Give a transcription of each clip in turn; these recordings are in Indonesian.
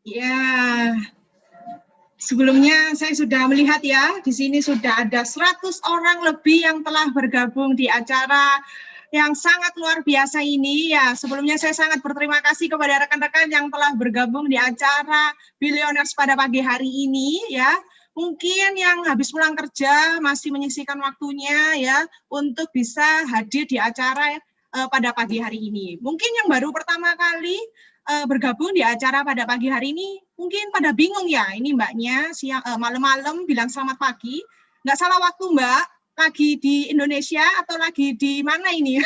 Ya, sebelumnya saya sudah melihat ya, di sini sudah ada 100 orang lebih yang telah bergabung di acara yang sangat luar biasa ini. Ya, sebelumnya saya sangat berterima kasih kepada rekan-rekan yang telah bergabung di acara Billionaires pada pagi hari ini ya. Mungkin yang habis pulang kerja masih menyisihkan waktunya ya untuk bisa hadir di acara pada pagi hari ini. Mungkin yang baru pertama kali bergabung di acara pada pagi hari ini, mungkin pada bingung ya, ini mbaknya siang malam-malam bilang selamat pagi, nggak salah waktu mbak, lagi di Indonesia atau lagi di mana ini?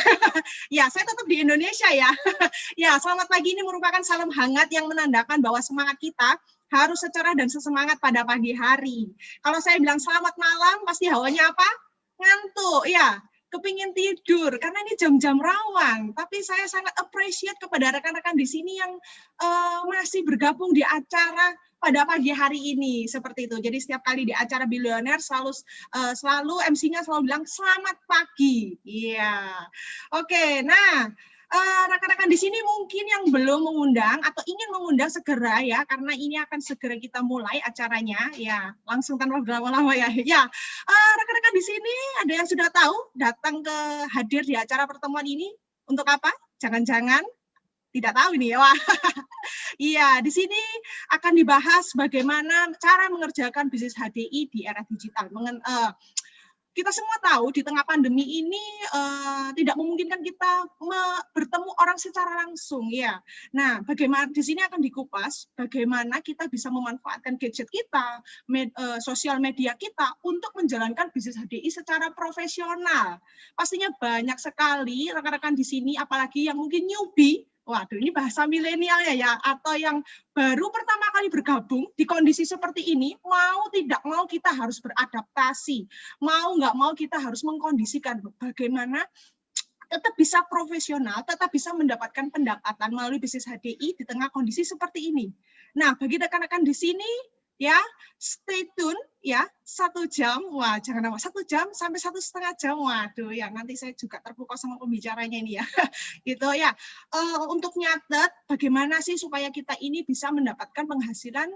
Ya, saya tetap di Indonesia ya. Ya, selamat pagi ini merupakan salam hangat yang menandakan bahwa semangat kita harus secerah dan sesemangat pada pagi hari. Kalau saya bilang selamat malam, pasti hawanya apa? Ngantuk, ya. Kepingin tidur karena ini jam-jam rawan. Tapi saya sangat appreciate kepada rekan-rekan di sini yang masih bergabung di acara pada pagi hari ini seperti itu. Jadi setiap kali di acara Billionaire selalu MC-nya selalu bilang selamat pagi. Iya. Oke, nah rekan-rekan di sini mungkin yang belum mengundang atau ingin mengundang segera ya, karena ini akan segera kita mulai acaranya ya, langsung tanpa berlama-lama ya. Ya, rekan-rekan di sini ada yang sudah tahu datang ke hadir di acara pertemuan ini untuk apa? Jangan-jangan tidak tahu ini ya. Wah. Iya, di sini akan dibahas bagaimana cara mengerjakan bisnis HDI di era digital. Kita semua tahu di tengah pandemi ini tidak memungkinkan kita bertemu orang secara langsung ya. Nah, bagaimana di sini akan dikupas bagaimana kita bisa memanfaatkan gadget kita, sosial media kita untuk menjalankan bisnis HDI secara profesional. Pastinya banyak sekali rekan-rekan di sini, apalagi yang mungkin newbie. Waduh, ini bahasa milenial ya, atau yang baru pertama kali bergabung di kondisi seperti ini, mau tidak mau kita harus beradaptasi, mau nggak mau kita harus mengkondisikan bagaimana tetap bisa profesional, tetap bisa mendapatkan pendapatan melalui bisnis HDI di tengah kondisi seperti ini. Nah, bagi rekan-rekan di sini, ya stay tune ya 1 jam, wah jangan apa 1 jam sampai 1,5 jam, waduh ya nanti saya juga terpukau sama pembicaranya ini ya, gitu ya. Untuk nyatet bagaimana sih supaya kita ini bisa mendapatkan penghasilan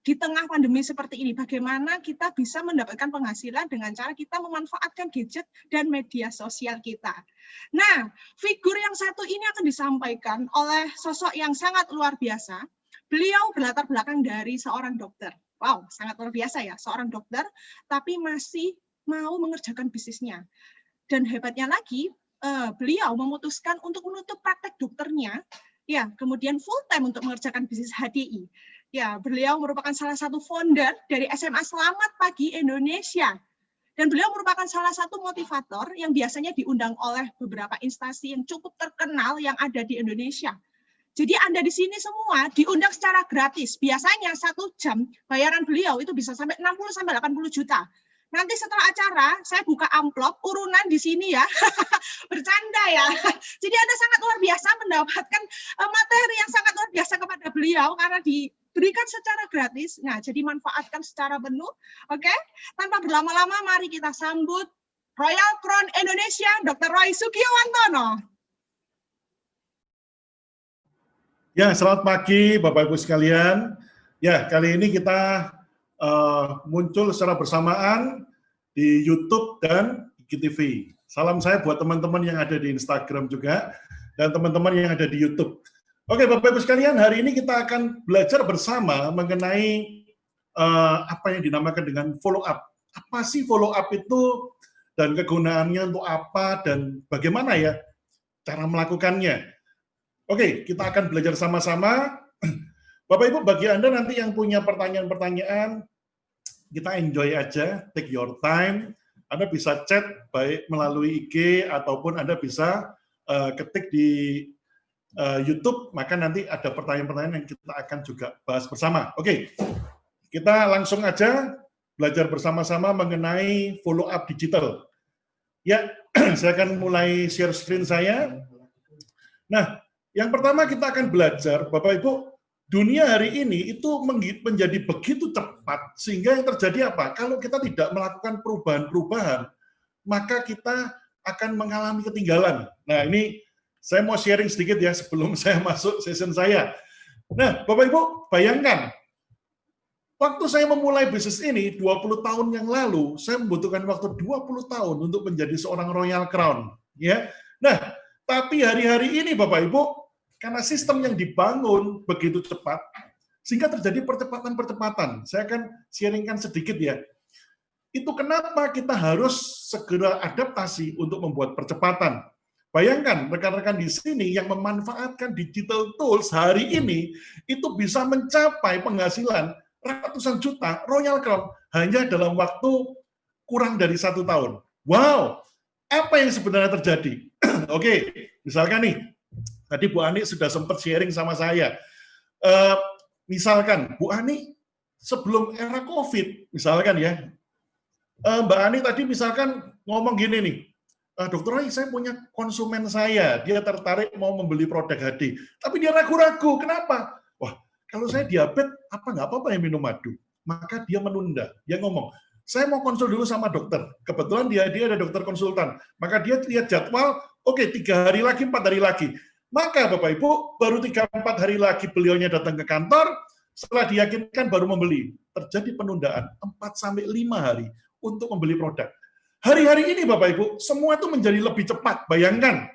di tengah pandemi seperti ini, bagaimana kita bisa mendapatkan penghasilan dengan cara kita memanfaatkan gadget dan media sosial kita. Nah, figur yang satu ini akan disampaikan oleh sosok yang sangat luar biasa. Beliau berlatar belakang dari seorang dokter. Wow, sangat luar biasa ya, seorang dokter, tapi masih mau mengerjakan bisnisnya. Dan hebatnya lagi, beliau memutuskan untuk menutup praktek dokternya, ya, kemudian full time untuk mengerjakan bisnis HDI. Ya, beliau merupakan salah satu founder dari SMA Selamat Pagi Indonesia. Dan beliau merupakan salah satu motivator yang biasanya diundang oleh beberapa instansi yang cukup terkenal yang ada di Indonesia. Jadi Anda di sini semua diundang secara gratis. Biasanya 1 jam bayaran beliau itu bisa sampai 60-80 juta. Nanti setelah acara, saya buka amplop, urunan di sini ya. Bercanda ya. Jadi Anda sangat luar biasa mendapatkan materi yang sangat luar biasa kepada beliau karena diberikan secara gratis. Nah, jadi manfaatkan secara penuh. Oke? Tanpa berlama-lama, mari kita sambut Royal Crown Indonesia, Dr. Roy Sugiyowantono. Ya, selamat pagi Bapak-Ibu sekalian. Ya, kali ini kita muncul secara bersamaan di YouTube dan IGTV. Salam saya buat teman-teman yang ada di Instagram juga, dan teman-teman yang ada di YouTube. Oke, Bapak-Ibu sekalian, hari ini kita akan belajar bersama mengenai apa yang dinamakan dengan follow up. Apa sih follow up itu, dan kegunaannya untuk apa, dan bagaimana ya cara melakukannya. Oke, kita akan belajar sama-sama. Bapak-Ibu, bagi Anda nanti yang punya pertanyaan-pertanyaan, kita enjoy aja, take your time. Anda bisa chat baik melalui IG ataupun Anda bisa ketik di YouTube, maka nanti ada pertanyaan-pertanyaan yang kita akan juga bahas bersama. Oke, kita langsung aja belajar bersama-sama mengenai follow up digital. Ya, saya akan mulai share screen saya. Nah, yang pertama kita akan belajar, Bapak-Ibu, dunia hari ini itu menjadi begitu cepat, sehingga yang terjadi apa? Kalau kita tidak melakukan perubahan-perubahan, maka kita akan mengalami ketinggalan. Nah, ini saya mau sharing sedikit ya sebelum saya masuk session saya. Nah, Bapak Ibu, bayangkan, waktu saya memulai bisnis ini 20 tahun yang lalu, saya membutuhkan waktu 20 tahun untuk menjadi seorang Royal Crown. Ya. Nah, tapi hari-hari ini Bapak Ibu, karena sistem yang dibangun begitu cepat, sehingga terjadi percepatan-percepatan. Saya akan sharingkan sedikit ya. Itu kenapa kita harus segera adaptasi untuk membuat percepatan. Bayangkan rekan-rekan di sini yang memanfaatkan digital tools hari ini itu bisa mencapai penghasilan ratusan juta Royal Crown hanya dalam waktu kurang dari 1 tahun. Wow, apa yang sebenarnya terjadi? Oke, misalkan nih, tadi Bu Ani sudah sempat sharing sama saya. Misalkan Bu Ani sebelum era COVID, misalkan ya, Mbak Ani tadi misalkan ngomong gini nih, Dokter Roy, saya punya konsumen saya, dia tertarik mau membeli produk HD, tapi dia ragu-ragu, kenapa? Wah, kalau saya diabetes, nggak apa-apa yang minum madu? Maka dia menunda, dia ngomong, saya mau konsul dulu sama dokter, kebetulan dia ada dokter konsultan, maka dia lihat jadwal, oke, 3 hari lagi, 4 hari lagi, maka Bapak Ibu, baru 3-4 hari lagi beliaunya datang ke kantor, setelah diyakinkan baru membeli, terjadi penundaan 4-5 hari untuk membeli produk. Hari-hari ini Bapak Ibu, semua itu menjadi lebih cepat. Bayangkan,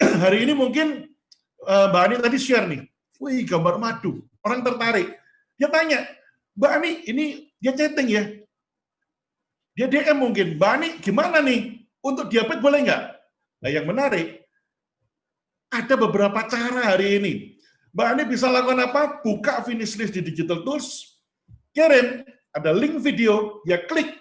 hari ini mungkin Mbak Ani tadi share nih, wih gambar madu, orang tertarik. Dia tanya, Mbak Ani, ini dia chatting ya, dia DM mungkin, Mbak Ani gimana nih, untuk diabetes boleh nggak? Nah yang menarik, ada beberapa cara hari ini. Mbak Ani bisa lakukan apa? Buka finish list di digital tools, kirim, ada link video, ya klik.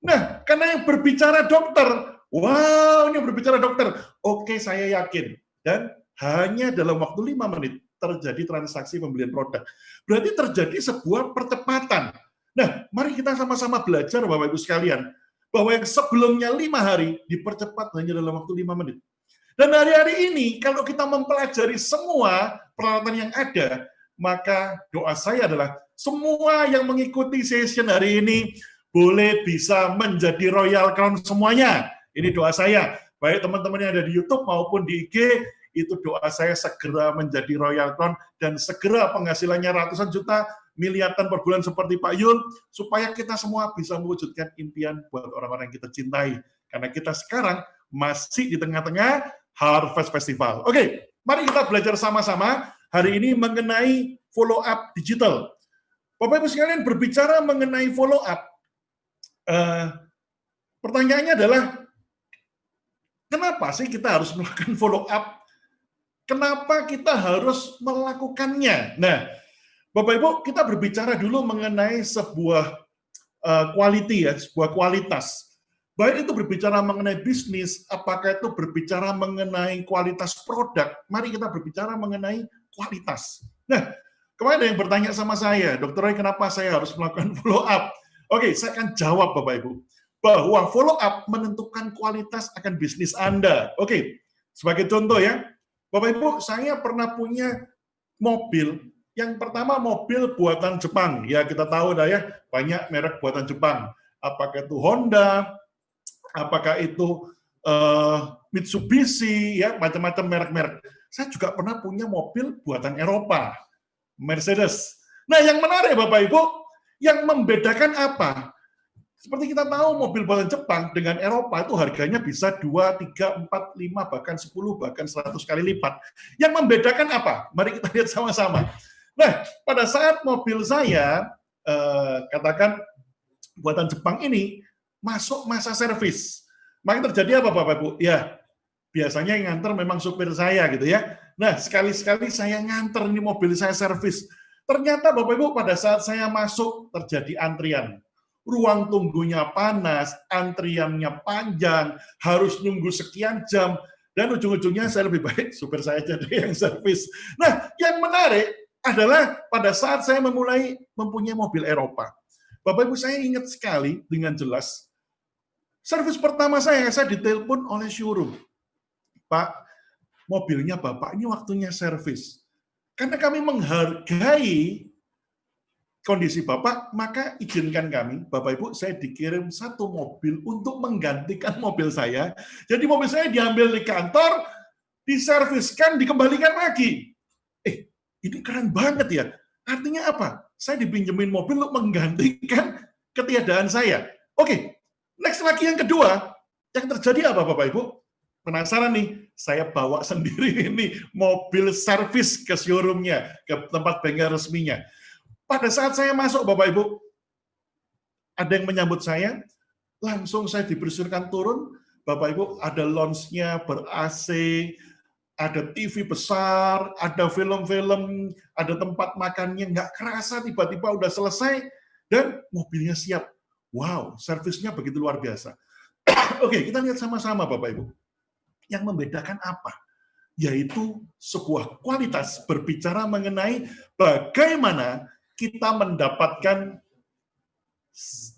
Nah, karena yang berbicara dokter, wow, ini berbicara dokter. Oke, saya yakin. Dan hanya dalam waktu 5 menit terjadi transaksi pembelian produk. Berarti terjadi sebuah percepatan. Nah, mari kita sama-sama belajar, Bapak Ibu sekalian, bahwa yang sebelumnya 5 hari dipercepat hanya dalam waktu 5 menit. Dan hari-hari ini, kalau kita mempelajari semua peralatan yang ada, maka doa saya adalah semua yang mengikuti session hari ini boleh bisa menjadi Royal Crown semuanya. Ini doa saya. Baik teman-teman yang ada di YouTube maupun di IG, itu doa saya segera menjadi Royal Crown dan segera penghasilannya ratusan juta, miliaran per bulan seperti Pak Yul, supaya kita semua bisa mewujudkan impian buat orang-orang yang kita cintai. Karena kita sekarang masih di tengah-tengah Harvest Festival. Oke, mari kita belajar sama-sama hari ini mengenai follow up digital. Bapak Ibu sekalian, berbicara mengenai follow up, pertanyaannya adalah, kenapa sih kita harus melakukan follow up? Kenapa kita harus melakukannya? Nah, Bapak Ibu, kita berbicara dulu mengenai sebuah quality ya, sebuah kualitas. Baik itu berbicara mengenai bisnis, apakah itu berbicara mengenai kualitas produk, mari kita berbicara mengenai kualitas. Nah, kemarin ada yang bertanya sama saya, Dokter Roy, kenapa saya harus melakukan follow up? Oke, saya akan jawab Bapak Ibu, bahwa follow up menentukan kualitas akan bisnis Anda. Oke, sebagai contoh ya, Bapak Ibu, saya pernah punya mobil, yang pertama mobil buatan Jepang, ya kita tahu dah ya, banyak merek buatan Jepang, apakah itu Honda, apakah itu Mitsubishi, ya macam-macam merek-merek. Saya juga pernah punya mobil buatan Eropa, Mercedes. Nah yang menarik Bapak Ibu, yang membedakan apa? Seperti kita tahu mobil buatan Jepang dengan Eropa itu harganya bisa 2, 3, 4, 5, bahkan 10, bahkan 100 kali lipat. Yang membedakan apa? Mari kita lihat sama-sama. Nah, pada saat mobil saya, katakan buatan Jepang ini, masuk masa servis. Maka terjadi apa Bapak Ibu? Ya, biasanya yang nganter memang supir saya gitu ya. Nah, sekali-sekali saya nganter ini mobil saya servis. Ternyata Bapak Ibu pada saat saya masuk terjadi antrian. Ruang tunggunya panas, antriannya panjang, harus nunggu sekian jam, dan ujung-ujungnya saya lebih baik supir saya jadi yang servis. Nah, yang menarik adalah pada saat saya mempunyai mobil Eropa. Bapak Ibu, saya ingat sekali dengan jelas, servis pertama saya ditelepon oleh showroom. Pak, mobilnya Bapak ini waktunya servis. Karena kami menghargai kondisi Bapak, maka izinkan kami, Bapak Ibu, saya dikirim 1 mobil untuk menggantikan mobil saya. Jadi mobil saya diambil di kantor, diserviskan, dikembalikan lagi. ini keren banget ya. Artinya apa? Saya dipinjemin mobil untuk menggantikan ketiadaan saya. Oke, next lagi yang kedua, yang terjadi apa Bapak Ibu? Penasaran nih, saya bawa sendiri ini mobil servis ke showroom-nya, ke tempat bengkel resminya. Pada saat saya masuk Bapak Ibu, ada yang menyambut saya, langsung saya dipersilakan turun, Bapak Ibu ada lounge-nya ber-AC, ada TV besar, ada film-film, ada tempat makannya, nggak kerasa tiba-tiba udah selesai, dan mobilnya siap. Wow, servisnya begitu luar biasa. Oke, kita lihat sama-sama Bapak Ibu. Yang membedakan apa? Yaitu sebuah kualitas berbicara mengenai bagaimana kita mendapatkan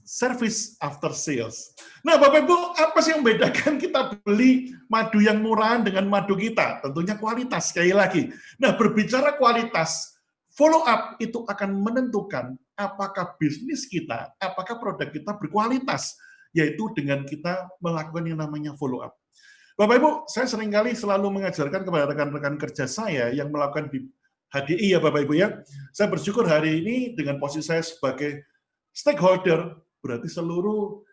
service after sales. Nah, Bapak Ibu, apa sih yang membedakan kita beli madu yang murahan dengan madu kita? Tentunya kualitas, sekali lagi. Nah, berbicara kualitas, follow up itu akan menentukan apakah bisnis kita, apakah produk kita berkualitas, yaitu dengan kita melakukan yang namanya follow up. Bapak Ibu, saya seringkali selalu mengajarkan kepada rekan-rekan kerja saya yang melakukan di HDI ya Bapak Ibu ya. Saya bersyukur hari ini dengan posisi saya sebagai stakeholder, berarti seluruh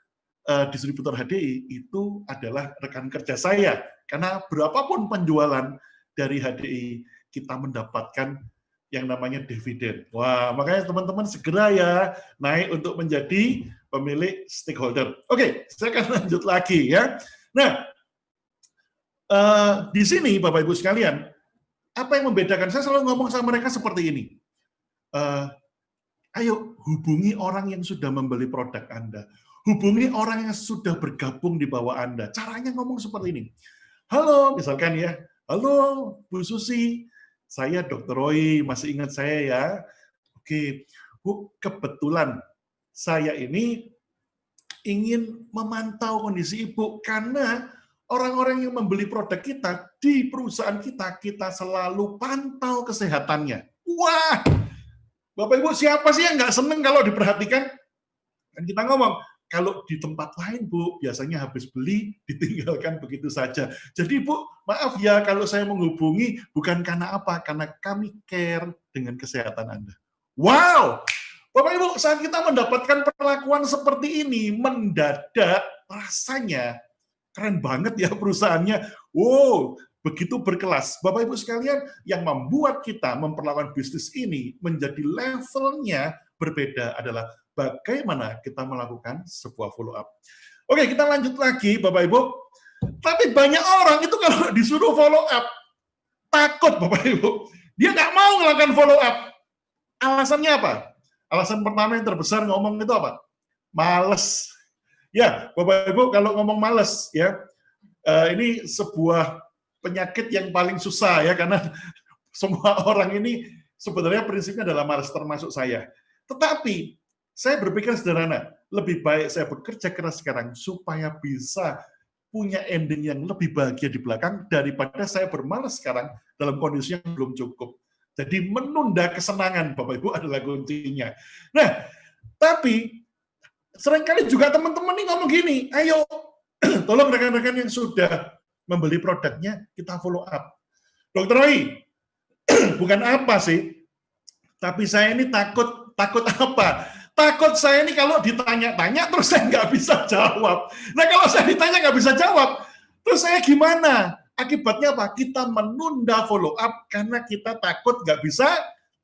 distributor HDI itu adalah rekan kerja saya. Karena berapapun penjualan dari HDI, kita mendapatkan yang namanya dividen. Wah, makanya teman-teman segera ya naik untuk menjadi pemilik stakeholder. Oke, saya akan lanjut lagi ya. Nah, di sini Bapak Ibu sekalian, apa yang membedakan? Saya selalu ngomong sama mereka seperti ini. Ayo hubungi orang yang sudah membeli produk Anda. Hubungi orang yang sudah bergabung di bawah Anda. Caranya ngomong seperti ini. Halo, misalkan ya. Halo, Bu Susi. Saya Dr. Roy, masih ingat saya ya. Oke, Bu, kebetulan saya ini ingin memantau kondisi Ibu karena orang-orang yang membeli produk kita di perusahaan kita, kita selalu pantau kesehatannya. Wah, Bapak Ibu, siapa sih yang nggak seneng kalau diperhatikan? Dan kita ngomong, kalau di tempat lain, Bu, biasanya habis beli, ditinggalkan begitu saja. Jadi, Bu, maaf ya kalau saya menghubungi, bukan karena apa, karena kami care dengan kesehatan Anda. Wow! Bapak Ibu, saat kita mendapatkan perlakuan seperti ini, mendadak rasanya keren banget ya perusahaannya. Wow, begitu berkelas. Bapak Ibu sekalian, yang membuat kita memperlakukan bisnis ini menjadi levelnya berbeda adalah bagaimana kita melakukan sebuah follow up. Oke, kita lanjut lagi Bapak Ibu. Tapi banyak orang itu kalau disuruh follow up, takut Bapak Ibu. Dia nggak mau melakukan follow up. Alasannya apa? Alasan pertama yang terbesar ngomong itu apa? Males. Ya, Bapak Ibu kalau ngomong males ya, ini sebuah penyakit yang paling susah ya, karena semua orang ini sebenarnya prinsipnya adalah males, termasuk saya. Tetapi saya berpikir sederhana, lebih baik saya bekerja keras sekarang supaya bisa punya ending yang lebih bahagia di belakang daripada saya bermalas sekarang dalam kondisi yang belum cukup. Jadi menunda kesenangan Bapak Ibu adalah kuncinya. Nah, tapi seringkali juga teman-teman nih ngomong gini, ayo tolong rekan-rekan yang sudah membeli produknya, kita follow up. Dr. Roy, bukan apa sih, tapi saya ini takut apa? Takut saya ini kalau ditanya-tanya terus saya nggak bisa jawab. Nah kalau saya ditanya nggak bisa jawab, terus saya gimana? Akibatnya apa? Kita menunda follow up karena kita takut nggak bisa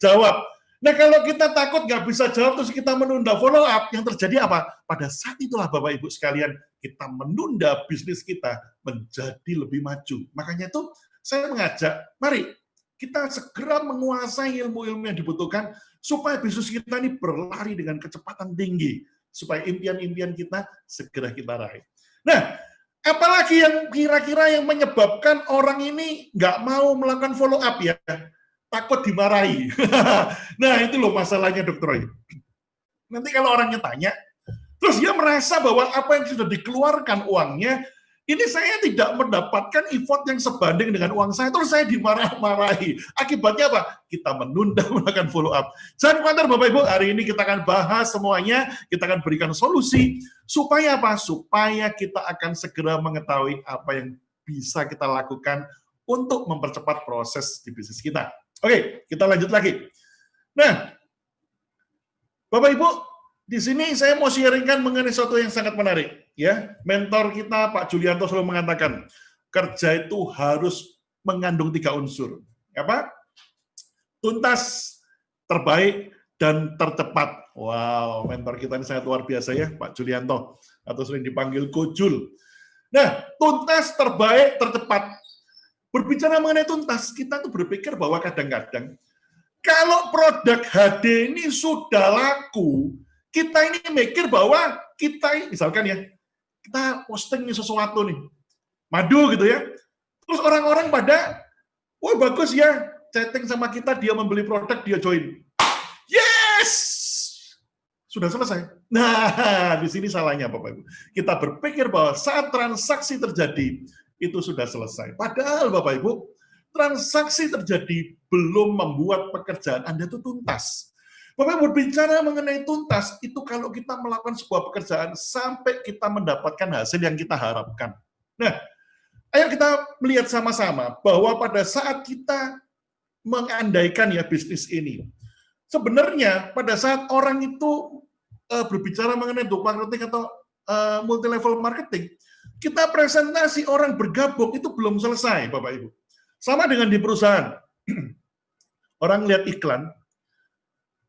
jawab. Nah kalau kita takut nggak bisa jawab terus kita menunda follow up, yang terjadi apa? Pada saat itulah Bapak Ibu sekalian, kita menunda bisnis kita menjadi lebih maju. Makanya itu saya mengajak, mari kita segera menguasai ilmu-ilmu yang dibutuhkan supaya bisnis kita ini berlari dengan kecepatan tinggi, supaya impian-impian kita segera kita raih. Nah, apalagi yang kira-kira yang menyebabkan orang ini nggak mau melakukan follow up ya? Takut dimarahi. Nah, itu loh masalahnya Dr. Roy. Nanti kalau orangnya tanya, terus dia merasa bahwa apa yang sudah dikeluarkan uangnya, ini saya tidak mendapatkan effort yang sebanding dengan uang saya, terus saya dimarah-marahi. Akibatnya apa? Kita menunda melakukan follow up. Jangan khawatir Bapak Ibu, hari ini kita akan bahas semuanya, kita akan berikan solusi, supaya apa? Supaya kita akan segera mengetahui apa yang bisa kita lakukan untuk mempercepat proses di bisnis kita. Oke, kita lanjut lagi. Nah, Bapak Ibu, di sini saya mau sharingkan mengenai sesuatu yang sangat menarik. Ya, mentor kita Pak Julianto selalu mengatakan, kerja itu harus mengandung 3 unsur. Apa? Tuntas, terbaik, dan tercepat. Wow, mentor kita ini sangat luar biasa ya, Pak Julianto, atau sering dipanggil Kojul. Nah, tuntas, terbaik, tercepat. Berbicara mengenai tuntas, kita tuh berpikir bahwa kadang-kadang kalau produk HD ini sudah laku, kita ini mikir bahwa kita, misalkan ya, kita posting sesuatu nih, madu gitu ya, terus orang-orang pada, wah bagus ya, chatting sama kita, dia membeli produk, dia join. Yes! Sudah selesai. Nah, di sini salahnya Bapak Ibu. Kita berpikir bahwa saat transaksi terjadi, itu sudah selesai. Padahal Bapak Ibu, transaksi terjadi belum membuat pekerjaan Anda itu tuntas. Bapak Ibu berbicara mengenai tuntas, itu kalau kita melakukan sebuah pekerjaan sampai kita mendapatkan hasil yang kita harapkan. Nah, ayo kita melihat sama-sama bahwa pada saat kita mengandaikan ya bisnis ini, sebenarnya pada saat orang itu berbicara mengenai network marketing atau multi level marketing, kita presentasi orang bergabung itu belum selesai, Bapak Ibu. Sama dengan di perusahaan. Orang lihat iklan,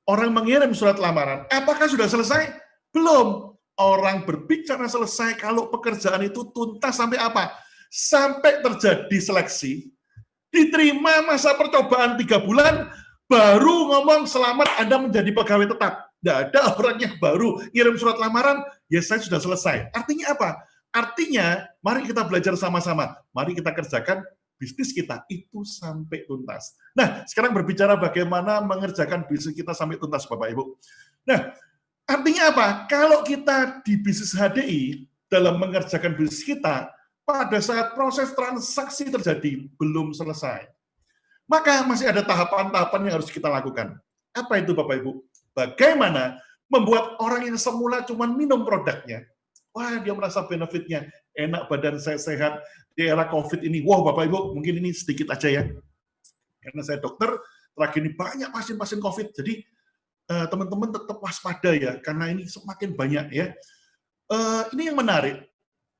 orang mengirim surat lamaran, apakah sudah selesai? Belum. Orang berbicara selesai kalau pekerjaan itu tuntas sampai apa? Sampai terjadi seleksi, diterima masa percobaan 3 bulan, baru ngomong selamat Anda menjadi pegawai tetap. Tidak ada orang yang baru ngirim surat lamaran, ya saya sudah selesai. Artinya apa? Artinya, mari kita belajar sama-sama. Mari kita kerjakan bisnis kita itu sampai tuntas. Nah, sekarang berbicara bagaimana mengerjakan bisnis kita sampai tuntas, Bapak Ibu. Nah, artinya apa? Kalau kita di bisnis HDI, dalam mengerjakan bisnis kita, pada saat proses transaksi terjadi, belum selesai. Maka masih ada tahapan-tahapan yang harus kita lakukan. Apa itu, Bapak Ibu? Bagaimana membuat orang yang semula cuma minum produknya, wah dia merasa benefitnya, enak badan saya sehat, di era COVID ini, wah Bapak Ibu, mungkin ini sedikit aja ya, karena saya dokter, terakhir ini banyak pasien-pasien COVID, jadi teman-teman tetap waspada ya, karena ini semakin banyak ya. Ini yang menarik,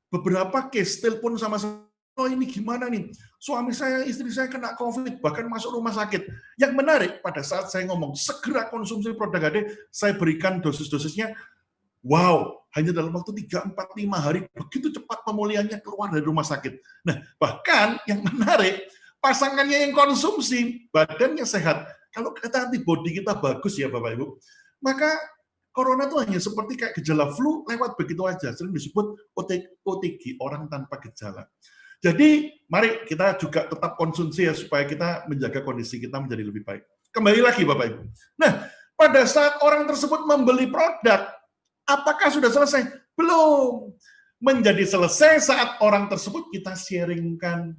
beberapa case telepon sama saya, oh ini gimana nih, suami saya, istri saya kena COVID, bahkan masuk rumah sakit. Yang menarik, pada saat saya ngomong, segera konsumsi produk HD, saya berikan dosis-dosisnya, wow, hanya dalam waktu 3, 4, 5 hari, begitu cepat pemulihannya keluar dari rumah sakit. Nah, bahkan yang menarik, pasangannya yang konsumsi, badannya sehat. Kalau kata antibodi kita bagus ya Bapak Ibu, maka corona itu hanya seperti kayak gejala flu, lewat begitu aja. Sering disebut OTG, orang tanpa gejala. Jadi, mari kita juga tetap konsumsi ya, supaya kita menjaga kondisi kita menjadi lebih baik. Kembali lagi Bapak Ibu. Nah, pada saat orang tersebut membeli produk, apakah sudah selesai? Belum. Menjadi selesai saat orang tersebut kita sharingkan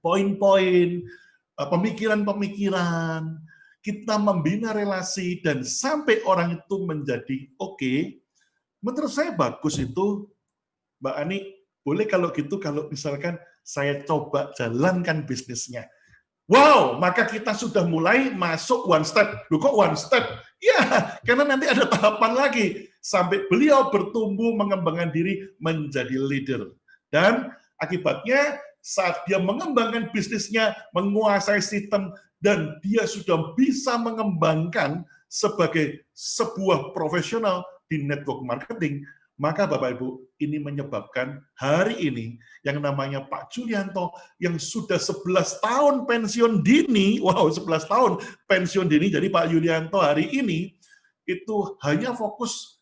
poin-poin, pemikiran-pemikiran, kita membina relasi, dan sampai orang itu menjadi oke. Menurut saya bagus itu, Mbak Ani, boleh kalau gitu, kalau misalkan saya coba jalankan bisnisnya. Wow, maka kita sudah mulai masuk one step. Loh kok one step? Ya, karena nanti ada tahapan lagi. Sampai beliau bertumbuh, mengembangkan diri, menjadi leader. Dan akibatnya, saat dia mengembangkan bisnisnya, menguasai sistem, dan dia sudah bisa mengembangkan sebagai sebuah profesional di network marketing, maka Bapak Ibu, ini menyebabkan hari ini yang namanya Pak Julianto yang sudah 11 tahun pensiun dini, wow 11 tahun pensiun dini, jadi Pak Julianto hari ini itu hanya fokus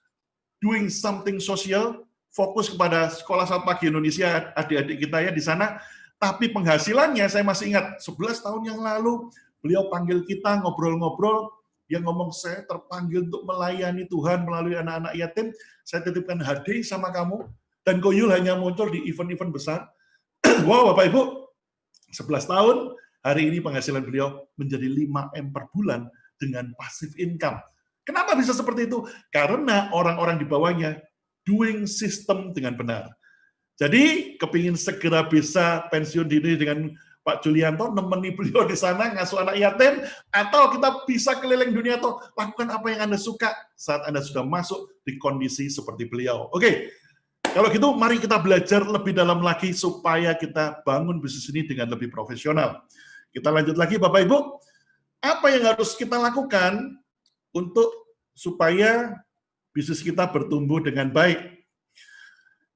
doing something social, fokus kepada Sekolah Selamat Pagi Indonesia, adik-adik kita ya di sana, tapi penghasilannya saya masih ingat 11 tahun yang lalu beliau panggil kita ngobrol-ngobrol, dia ngomong saya terpanggil untuk melayani Tuhan melalui anak-anak yatim, saya titipkan HD sama kamu, dan Koyul hanya muncul di event-event besar. Wow Bapak Ibu, 11 tahun, hari ini penghasilan beliau menjadi 5M per bulan dengan passive income. Kenapa bisa seperti itu? Karena orang-orang di bawahnya doing system dengan benar. Jadi, kepingin segera bisa pensiun dini dengan Pak Julianto nemeni beliau di sana ngasuh anak yatim, atau kita bisa keliling dunia atau lakukan apa yang Anda suka saat Anda sudah masuk di kondisi seperti beliau. Oke, kalau gitu mari kita belajar lebih dalam lagi supaya kita bangun bisnis ini dengan lebih profesional. Kita lanjut lagi Bapak Ibu, apa yang harus kita lakukan untuk supaya bisnis kita bertumbuh dengan baik.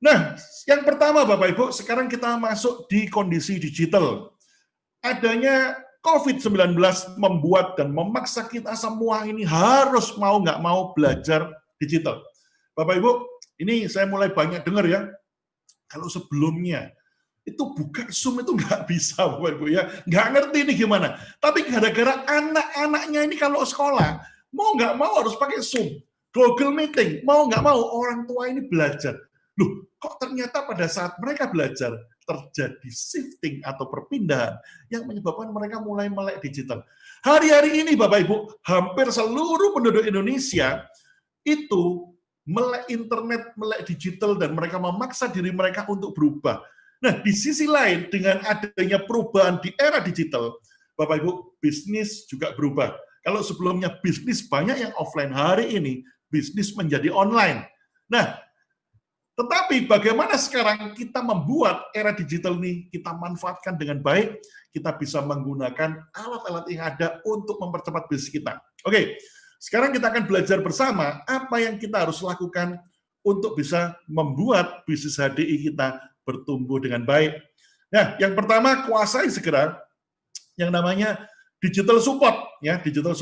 Nah, yang pertama Bapak Ibu, sekarang kita masuk di kondisi digital. Adanya COVID-19 membuat dan memaksa kita semua ini harus mau nggak mau belajar digital. Bapak Ibu, ini saya mulai banyak dengar ya, kalau sebelumnya itu buka Zoom itu nggak bisa Bapak Ibu ya, nggak ngerti ini gimana. Tapi gara-gara anak-anaknya ini kalau sekolah, mau nggak mau harus pakai Zoom, Google Meeting, mau nggak mau orang tua ini belajar. Loh, kok ternyata pada saat mereka belajar, terjadi shifting atau perpindahan yang menyebabkan mereka mulai melek digital. Hari-hari ini Bapak Ibu, hampir seluruh penduduk Indonesia itu melek internet, melek digital, dan mereka memaksa diri mereka untuk berubah. Nah, di sisi lain, dengan adanya perubahan di era digital, Bapak Ibu, bisnis juga berubah. Kalau sebelumnya bisnis banyak yang offline, hari ini bisnis menjadi online. Nah, tetapi bagaimana sekarang kita membuat era digital ini kita manfaatkan dengan baik, kita bisa menggunakan alat-alat yang ada untuk mempercepat bisnis kita. Oke, sekarang kita akan belajar bersama apa yang kita harus lakukan untuk bisa membuat bisnis HDI kita bertumbuh dengan baik. Nah, yang pertama, kuasai segera yang namanya digital support. Ya, digital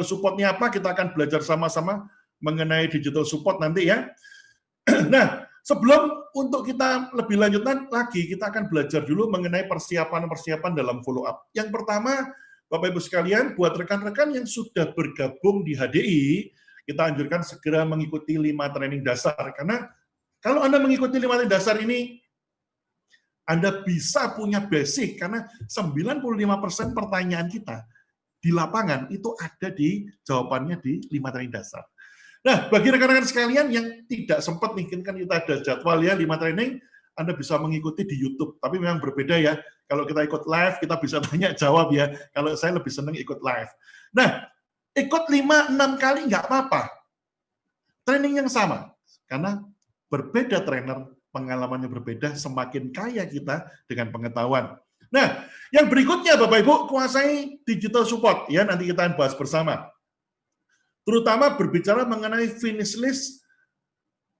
support-nya apa? Kita akan belajar sama-sama mengenai digital support nanti ya. Nah, sebelum untuk kita lebih lanjutan lagi, kita akan belajar dulu mengenai persiapan-persiapan dalam follow up. Yang pertama, Bapak Ibu sekalian, buat rekan-rekan yang sudah bergabung di HDI, kita anjurkan segera mengikuti 5 training dasar. Karena kalau Anda mengikuti 5 training dasar ini, Anda bisa punya basic, karena 95% pertanyaan kita di lapangan itu ada di jawabannya di 5 training dasar. Nah, bagi rekan-rekan sekalian yang tidak sempat, mungkin kan kita ada jadwal ya, 5 training, Anda bisa mengikuti di YouTube. Tapi memang berbeda ya, kalau kita ikut live, kita bisa tanya jawab ya. Kalau saya lebih senang ikut live. Nah, ikut 5-6 kali nggak apa-apa. Training yang sama. Karena berbeda trainer, pengalamannya berbeda, semakin kaya kita dengan pengetahuan. Nah, yang berikutnya Bapak Ibu, kuasai digital support. Ya, nanti kita akan bahas bersama. Terutama berbicara mengenai finish list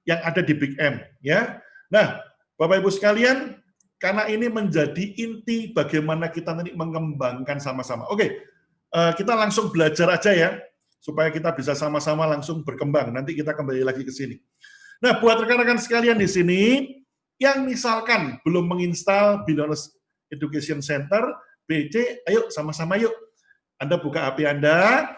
yang ada di Big M, ya. Nah, Bapak Ibu sekalian, karena ini menjadi inti bagaimana kita nanti mengembangkan sama-sama. Oke, kita langsung belajar aja ya, supaya kita bisa sama-sama langsung berkembang. Nanti kita kembali lagi ke sini. Nah, buat rekan-rekan sekalian di sini, yang misalkan belum menginstal Billionaires Education Center, BEC, ayo sama-sama yuk. Anda buka HP Anda,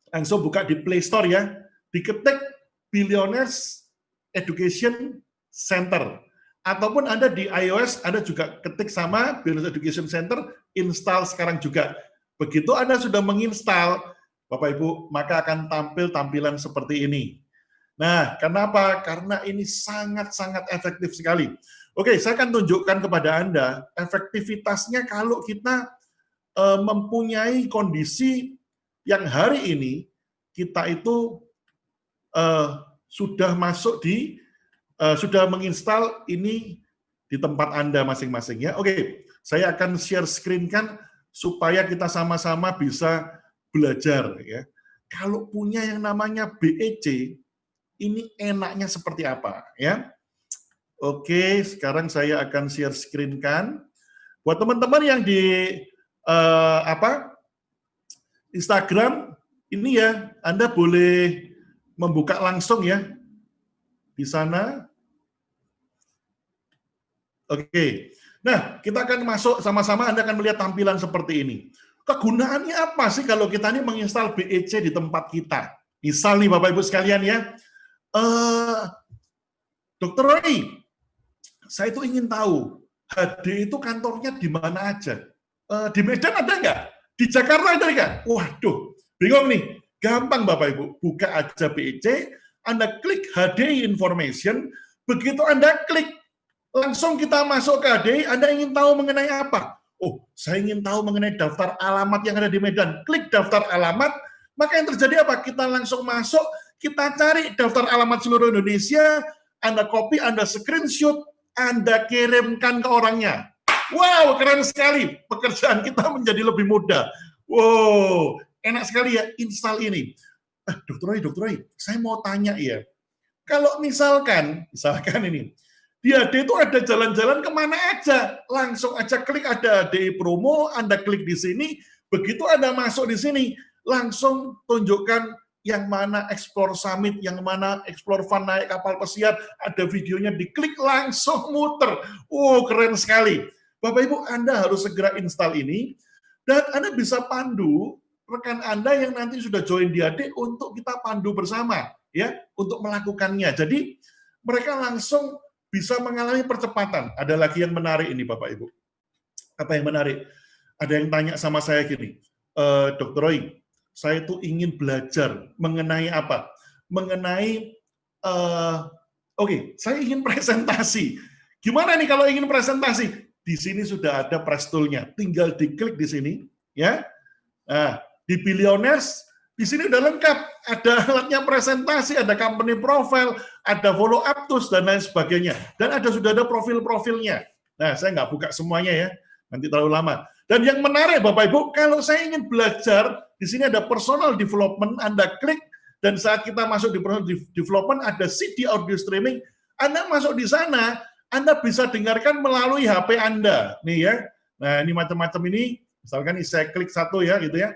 langsung buka di Play Store ya, diketik Billionaires Education Center. Ataupun Anda di iOS, Anda juga ketik sama Billionaires Education Center, install sekarang juga. Begitu Anda sudah menginstal, Bapak Ibu, maka akan tampil tampilan seperti ini. Nah, kenapa? Karena ini sangat-sangat efektif sekali. Oke, saya akan tunjukkan kepada Anda efektivitasnya kalau kita mempunyai kondisi yang hari ini kita itu sudah masuk di sudah menginstal ini di tempat Anda masing-masing ya. Oke, saya akan share screen kan supaya kita sama-sama bisa belajar ya. Kalau punya yang namanya BEC, ini enaknya seperti apa ya? Oke, sekarang saya akan share screen kan. Buat teman-teman yang di Instagram, ini ya, Anda boleh membuka langsung ya, di sana. Oke, nah kita akan masuk sama-sama, Anda akan melihat tampilan seperti ini. Kegunaannya apa sih kalau kita ini menginstal BEC di tempat kita? Misal nih Bapak Ibu sekalian ya, Dr. Roy, saya itu ingin tahu, HD itu kantornya di mana aja? Di Medan ada nggak? Di Jakarta ada nggak? Waduh, bingung nih. Gampang Bapak Ibu, buka aja BEC, Anda klik HDI Information, begitu Anda klik, langsung kita masuk ke HDI, Anda ingin tahu mengenai apa? oh saya ingin tahu mengenai daftar alamat yang ada di Medan, klik daftar alamat, maka yang terjadi apa? Kita langsung masuk, kita cari daftar alamat seluruh Indonesia, Anda copy, Anda screenshot, Anda kirimkan ke orangnya. Wow, keren sekali, pekerjaan kita menjadi lebih mudah. Wow, enak sekali ya install ini. Dokter Roy, saya mau tanya ya, kalau misalkan ini, di AD itu ada jalan-jalan kemana aja, langsung aja klik ada ADI promo, Anda klik di sini, begitu Anda masuk di sini, langsung tunjukkan yang mana Explore Summit, yang mana Explore Fun naik kapal pesiar, ada videonya, diklik langsung muter. Keren sekali. Bapak Ibu, Anda harus segera install ini, dan Anda bisa pandu rekan Anda yang nanti sudah join di AD untuk kita pandu bersama, ya, untuk melakukannya. Jadi mereka langsung bisa mengalami percepatan. Ada lagi yang menarik ini Bapak Ibu. Apa yang menarik? Ada yang tanya sama saya gini, Dr. Roy, saya tuh ingin belajar mengenai apa? Mengenai, saya ingin presentasi. Gimana nih kalau ingin presentasi? Di sini sudah ada press tool-nya. Tinggal diklik di sini, ya. Nah, di Billionaires, di sini udah lengkap, ada alatnya presentasi, ada company profile, ada follow up tools, dan lain sebagainya. Dan sudah ada profil-profilnya. Nah, saya nggak buka semuanya ya, nanti terlalu lama. Dan yang menarik Bapak Ibu, kalau saya ingin belajar, di sini ada personal development, Anda klik, dan saat kita masuk di personal development, ada CD audio streaming, Anda masuk di sana, Anda bisa dengarkan melalui HP Anda. Nih ya, nah ini macam-macam ini, misalkan saya klik satu ya, gitu ya.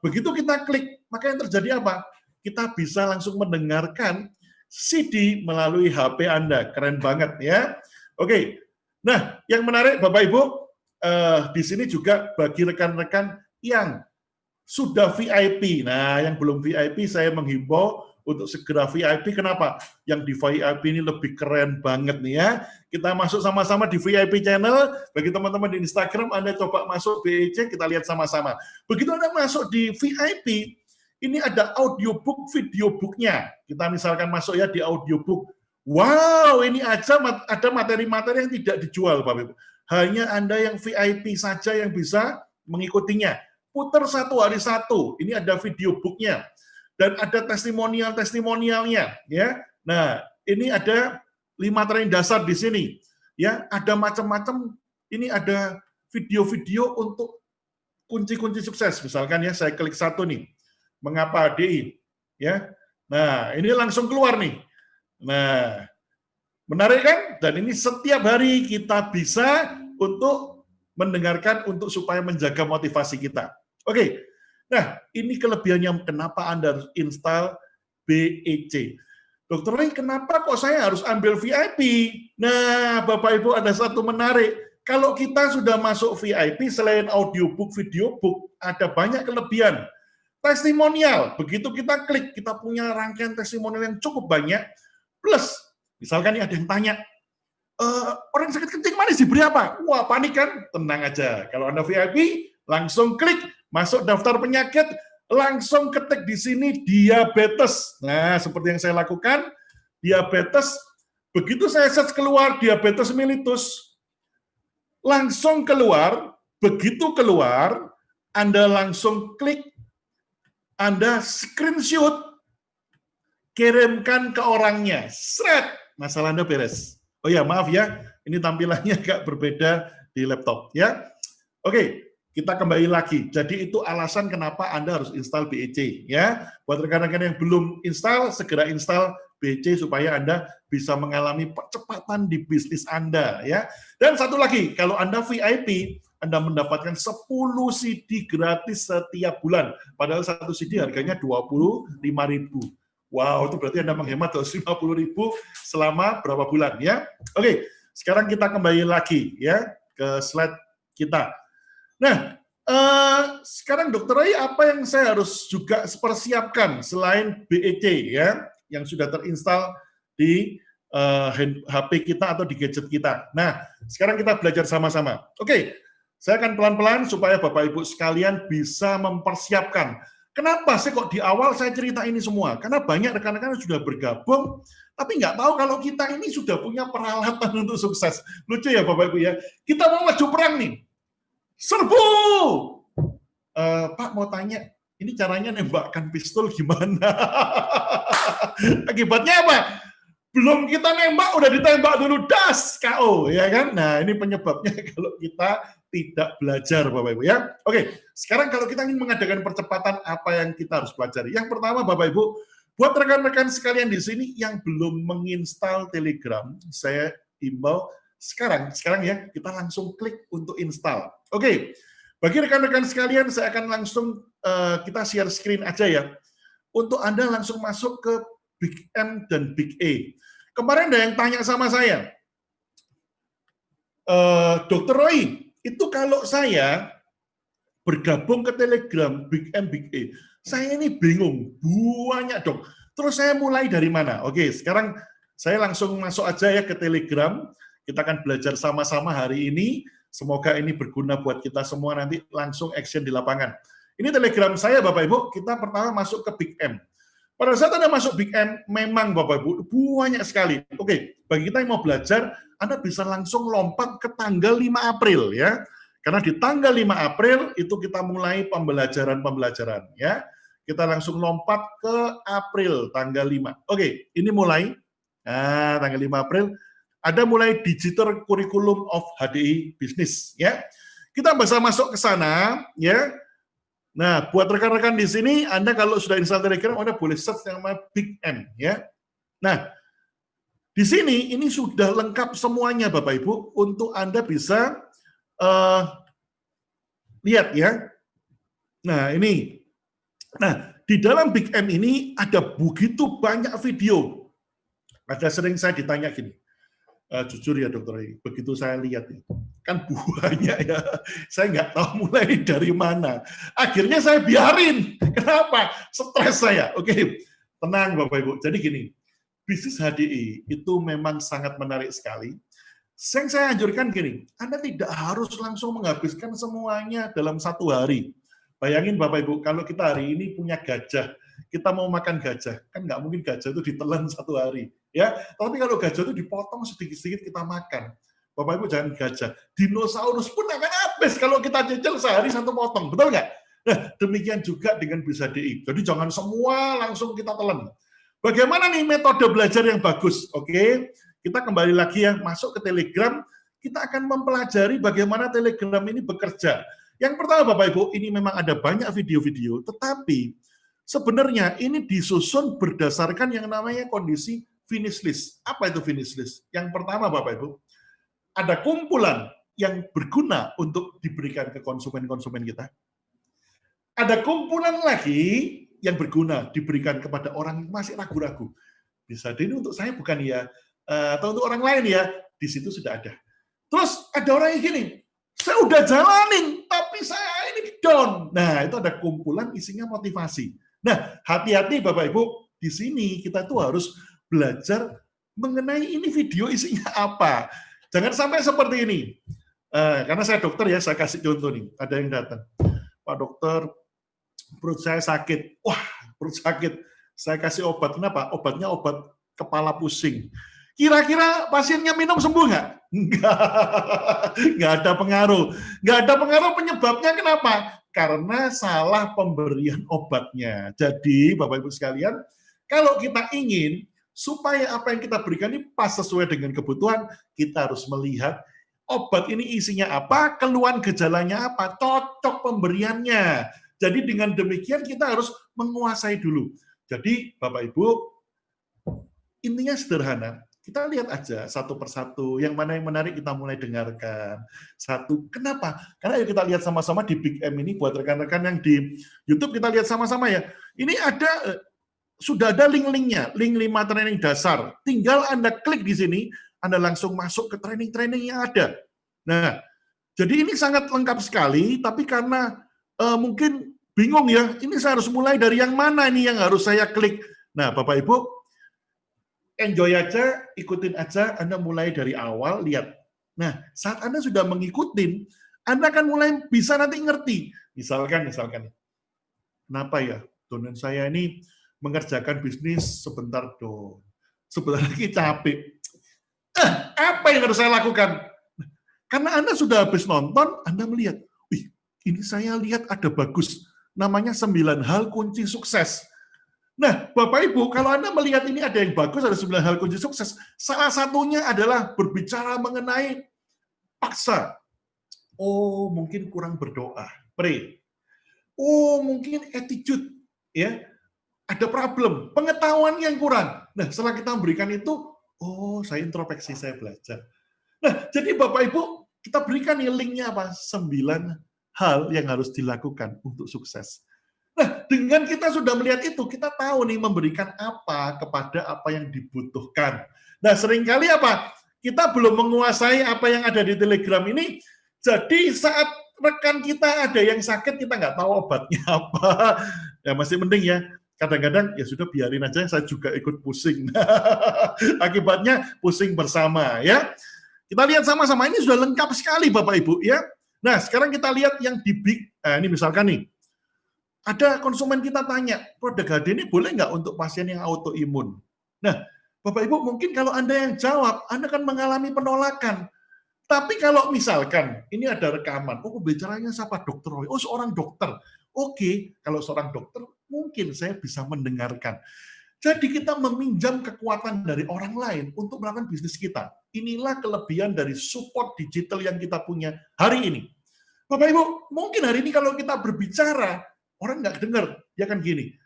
Begitu kita klik, maka yang terjadi apa? Kita bisa langsung mendengarkan CD melalui HP Anda. Keren banget ya. Oke. Nah, yang menarik Bapak Ibu, di sini juga bagi rekan-rekan yang sudah VIP. Nah, yang belum VIP saya menghimbau untuk segera VIP. Kenapa? Yang di VIP ini lebih keren banget nih ya. Kita masuk sama-sama di VIP channel. Bagi teman-teman di Instagram, Anda coba masuk BEC, kita lihat sama-sama. Begitu Anda masuk di VIP, ini ada audiobook, videobooknya. Kita misalkan masuk ya di audiobook. Wow, ini aja ada materi-materi yang tidak dijual, Bapak Ibu. Hanya Anda yang VIP saja yang bisa mengikutinya. Putar satu hari satu. Ini ada videobooknya. Dan ada testimonial-testimonialnya, ya. Nah, ini ada 5 training dasar di sini, ya. Ada macam-macam. Ini ada video-video untuk kunci-kunci sukses. Misalkan ya, saya klik satu nih, mengapa ADI, ya. Nah, ini langsung keluar nih. Nah, menarik kan? Dan ini setiap hari kita bisa untuk mendengarkan untuk supaya menjaga motivasi kita. Oke. Nah, ini kelebihannya kenapa Anda harus install BEC. Dokter Roy, kenapa kok saya harus ambil VIP? Nah, Bapak Ibu ada satu menarik. Kalau kita sudah masuk VIP, selain audiobook, videobook, ada banyak kelebihan. Testimonial, begitu kita klik, kita punya rangkaian testimonial yang cukup banyak. Plus, misalkan ada yang tanya, orang sakit kencing manis diberi apa? Wah, panik kan? Tenang aja. Kalau Anda VIP, langsung klik, masuk daftar penyakit, langsung ketik di sini diabetes. Nah, seperti yang saya lakukan, diabetes, begitu saya search keluar diabetes mellitus, langsung keluar, begitu keluar, Anda langsung klik, Anda screenshot, kirimkan ke orangnya. Seret, masalah Anda beres. Oh ya, maaf ya, ini tampilannya agak berbeda di laptop ya. Oke. Kita kembali lagi. Jadi itu alasan kenapa Anda harus install BEC ya. Buat rekan-rekan yang belum install, segera install BEC supaya Anda bisa mengalami percepatan di bisnis Anda ya. Dan satu lagi, kalau Anda VIP, Anda mendapatkan 10 CD gratis setiap bulan. Padahal satu CD harganya 25.000. Wow, itu berarti Anda menghemat 250.000 selama berapa bulan ya. Oke, sekarang kita kembali lagi ya ke slide kita. Nah, sekarang Dokter Roy, apa yang saya harus juga persiapkan selain BEC ya, yang sudah terinstall di HP kita atau di gadget kita. Nah, sekarang kita belajar sama-sama. Oke, saya akan pelan-pelan supaya Bapak Ibu sekalian bisa mempersiapkan. Kenapa sih kok di awal saya cerita ini semua? Karena banyak rekan-rekan yang sudah bergabung, tapi nggak tahu kalau kita ini sudah punya peralatan untuk sukses. Lucu ya Bapak Ibu ya. Kita mau maju perang nih. serbu. Pak mau tanya, ini caranya nembakkan pistol gimana? Akibatnya apa? Belum kita nembak, udah ditembak dulu, das, KO, ya kan? Nah, ini penyebabnya kalau kita tidak belajar, Bapak Ibu, ya. Oke, sekarang kalau kita ingin mengadakan percepatan, apa yang kita harus pelajari? Yang pertama, Bapak Ibu, buat rekan-rekan sekalian di sini yang belum menginstal Telegram, saya imbau sekarang ya, kita langsung klik untuk install. Oke, bagi rekan-rekan sekalian, saya akan langsung kita share screen aja ya. Untuk Anda langsung masuk ke Big M dan Big E. Kemarin ada yang tanya sama saya, Dr. Roy, itu kalau saya bergabung ke Telegram Big M, Big E, saya ini bingung, banyak dong. Terus saya mulai dari mana? Oke, sekarang saya langsung masuk aja ya ke Telegram. Kita akan belajar sama-sama hari ini. Semoga ini berguna buat kita semua nanti langsung action di lapangan. Ini Telegram saya, Bapak Ibu. Kita pertama masuk ke Big M. Pada saat Anda masuk Big M, memang Bapak Ibu, banyak sekali. Oke, bagi kita yang mau belajar, Anda bisa langsung lompat ke tanggal 5 April ya. Karena di tanggal 5 April itu kita mulai pembelajaran ya. Kita langsung lompat ke April tanggal 5. Oke, ini mulai. Nah, tanggal 5 April ada mulai Digital Curriculum of HDI Business ya. Kita bisa masuk ke sana ya. Nah, buat rekan-rekan di sini, Anda kalau sudah install Telegram, Anda boleh search yang namanya Big M ya. Nah, di sini ini sudah lengkap semuanya Bapak Ibu untuk Anda bisa lihat ya. Nah, ini. Nah, di dalam Big M ini ada begitu banyak video. Ada sering saya ditanya gini, jujur ya Dokter, begitu saya lihat kan banyak ya, saya nggak tahu mulai dari mana. Akhirnya saya biarin. Kenapa? Stres saya. Oke, tenang Bapak Ibu. Jadi gini, bisnis HDI itu memang sangat menarik sekali. Yang saya anjurkan gini, Anda tidak harus langsung menghabiskan semuanya dalam satu hari. Bayangin Bapak Ibu, kalau kita hari ini punya gajah, kita mau makan gajah, kan nggak mungkin gajah itu ditelan satu hari. Ya, tapi kalau gajah itu dipotong sedikit-sedikit kita makan. Bapak Ibu jangan gajah, dinosaurus pun akan habis kalau kita cecil sehari satu potong, betul nggak? Nah, demikian juga dengan bis HDI. Jadi jangan semua langsung kita telan. Bagaimana nih metode belajar yang bagus? Oke, kita kembali lagi ya, masuk ke Telegram, kita akan mempelajari bagaimana Telegram ini bekerja. Yang pertama Bapak Ibu, ini memang ada banyak video-video, tetapi sebenarnya ini disusun berdasarkan yang namanya kondisi finish list. Apa itu finish list? Yang pertama Bapak Ibu, ada kumpulan yang berguna untuk diberikan ke konsumen-konsumen kita. Ada kumpulan lagi yang berguna diberikan kepada orang yang masih ragu-ragu. Bisa ini untuk saya bukan ya, atau untuk orang lain ya, di situ sudah ada. Terus ada orang yang gini, saya udah jalanin, tapi saya ini down. Nah, itu ada kumpulan isinya motivasi. Nah, hati-hati Bapak Ibu, di sini kita tuh harus belajar mengenai ini video isinya apa. Jangan sampai seperti ini. Karena saya dokter ya, saya kasih contoh nih. Ada yang datang, Pak Dokter, perut saya sakit. Wah, perut sakit. Saya kasih obat. Kenapa? Obatnya obat kepala pusing. Kira-kira pasiennya minum sembuh nggak? Nggak ada pengaruh. Nggak ada pengaruh, penyebabnya kenapa? Karena salah pemberian obatnya. Jadi, Bapak Ibu sekalian, kalau kita ingin supaya apa yang kita berikan ini pas sesuai dengan kebutuhan, kita harus melihat obat ini isinya apa, keluhan gejalanya apa, cocok pemberiannya. Jadi dengan demikian kita harus menguasai dulu. Jadi, Bapak Ibu, intinya sederhana. Kita lihat aja satu persatu, yang mana yang menarik kita mulai dengarkan. Satu, kenapa? Karena kita lihat sama-sama di Big M ini, buat rekan-rekan yang di YouTube kita lihat sama-sama ya. Ini ada, sudah ada link-linknya, link 5 training dasar. Tinggal Anda klik di sini, Anda langsung masuk ke training-training yang ada. Nah, jadi ini sangat lengkap sekali, tapi karena mungkin bingung ya, ini saya harus mulai dari yang mana ini yang harus saya klik. Nah, Bapak Ibu, enjoy aja, ikutin aja, Anda mulai dari awal, lihat. Nah, saat Anda sudah mengikutin, Anda akan mulai bisa nanti ngerti. Misalkan, kenapa ya, donen saya ini mengerjakan bisnis sebentar dong, sebentar lagi capek. Apa yang harus saya lakukan? Karena Anda sudah habis nonton, Anda melihat, wih, ini saya lihat ada bagus, namanya 9 hal kunci sukses. Nah, Bapak Ibu, kalau Anda melihat ini ada yang bagus, ada 9 hal kunci sukses, salah satunya adalah berbicara mengenai paksa. Oh, mungkin kurang berdoa, pray. Oh, mungkin attitude, ya, ada problem, pengetahuan yang kurang. Nah, setelah kita memberikan itu, oh, saya introspeksi, saya belajar. Nah, jadi Bapak Ibu, kita berikan nih linknya apa? 9 hal yang harus dilakukan untuk sukses. Nah, dengan kita sudah melihat itu, kita tahu nih memberikan apa kepada apa yang dibutuhkan. Nah, seringkali apa? Kita belum menguasai apa yang ada di Telegram ini, jadi saat rekan kita ada yang sakit, kita nggak tahu obatnya apa. Ya masih mending ya, kadang-kadang ya sudah biarin aja, saya juga ikut pusing. Akibatnya pusing bersama ya. Kita lihat sama-sama, ini sudah lengkap sekali Bapak Ibu ya. Nah, sekarang kita lihat yang di big, ini misalkan nih, ada konsumen kita tanya, produk HD ini boleh nggak untuk pasien yang autoimun? Nah, Bapak Ibu, mungkin kalau Anda yang jawab, Anda akan mengalami penolakan. Tapi kalau misalkan, ini ada rekaman, oh bicaranya siapa? Dokter Roy. Oh, seorang dokter. Oke, kalau seorang dokter, mungkin saya bisa mendengarkan. Jadi kita meminjam kekuatan dari orang lain untuk melakukan bisnis kita. Inilah kelebihan dari support digital yang kita punya hari ini. Bapak Ibu, mungkin hari ini kalau kita berbicara, orang nggak dengar, dia kan gini,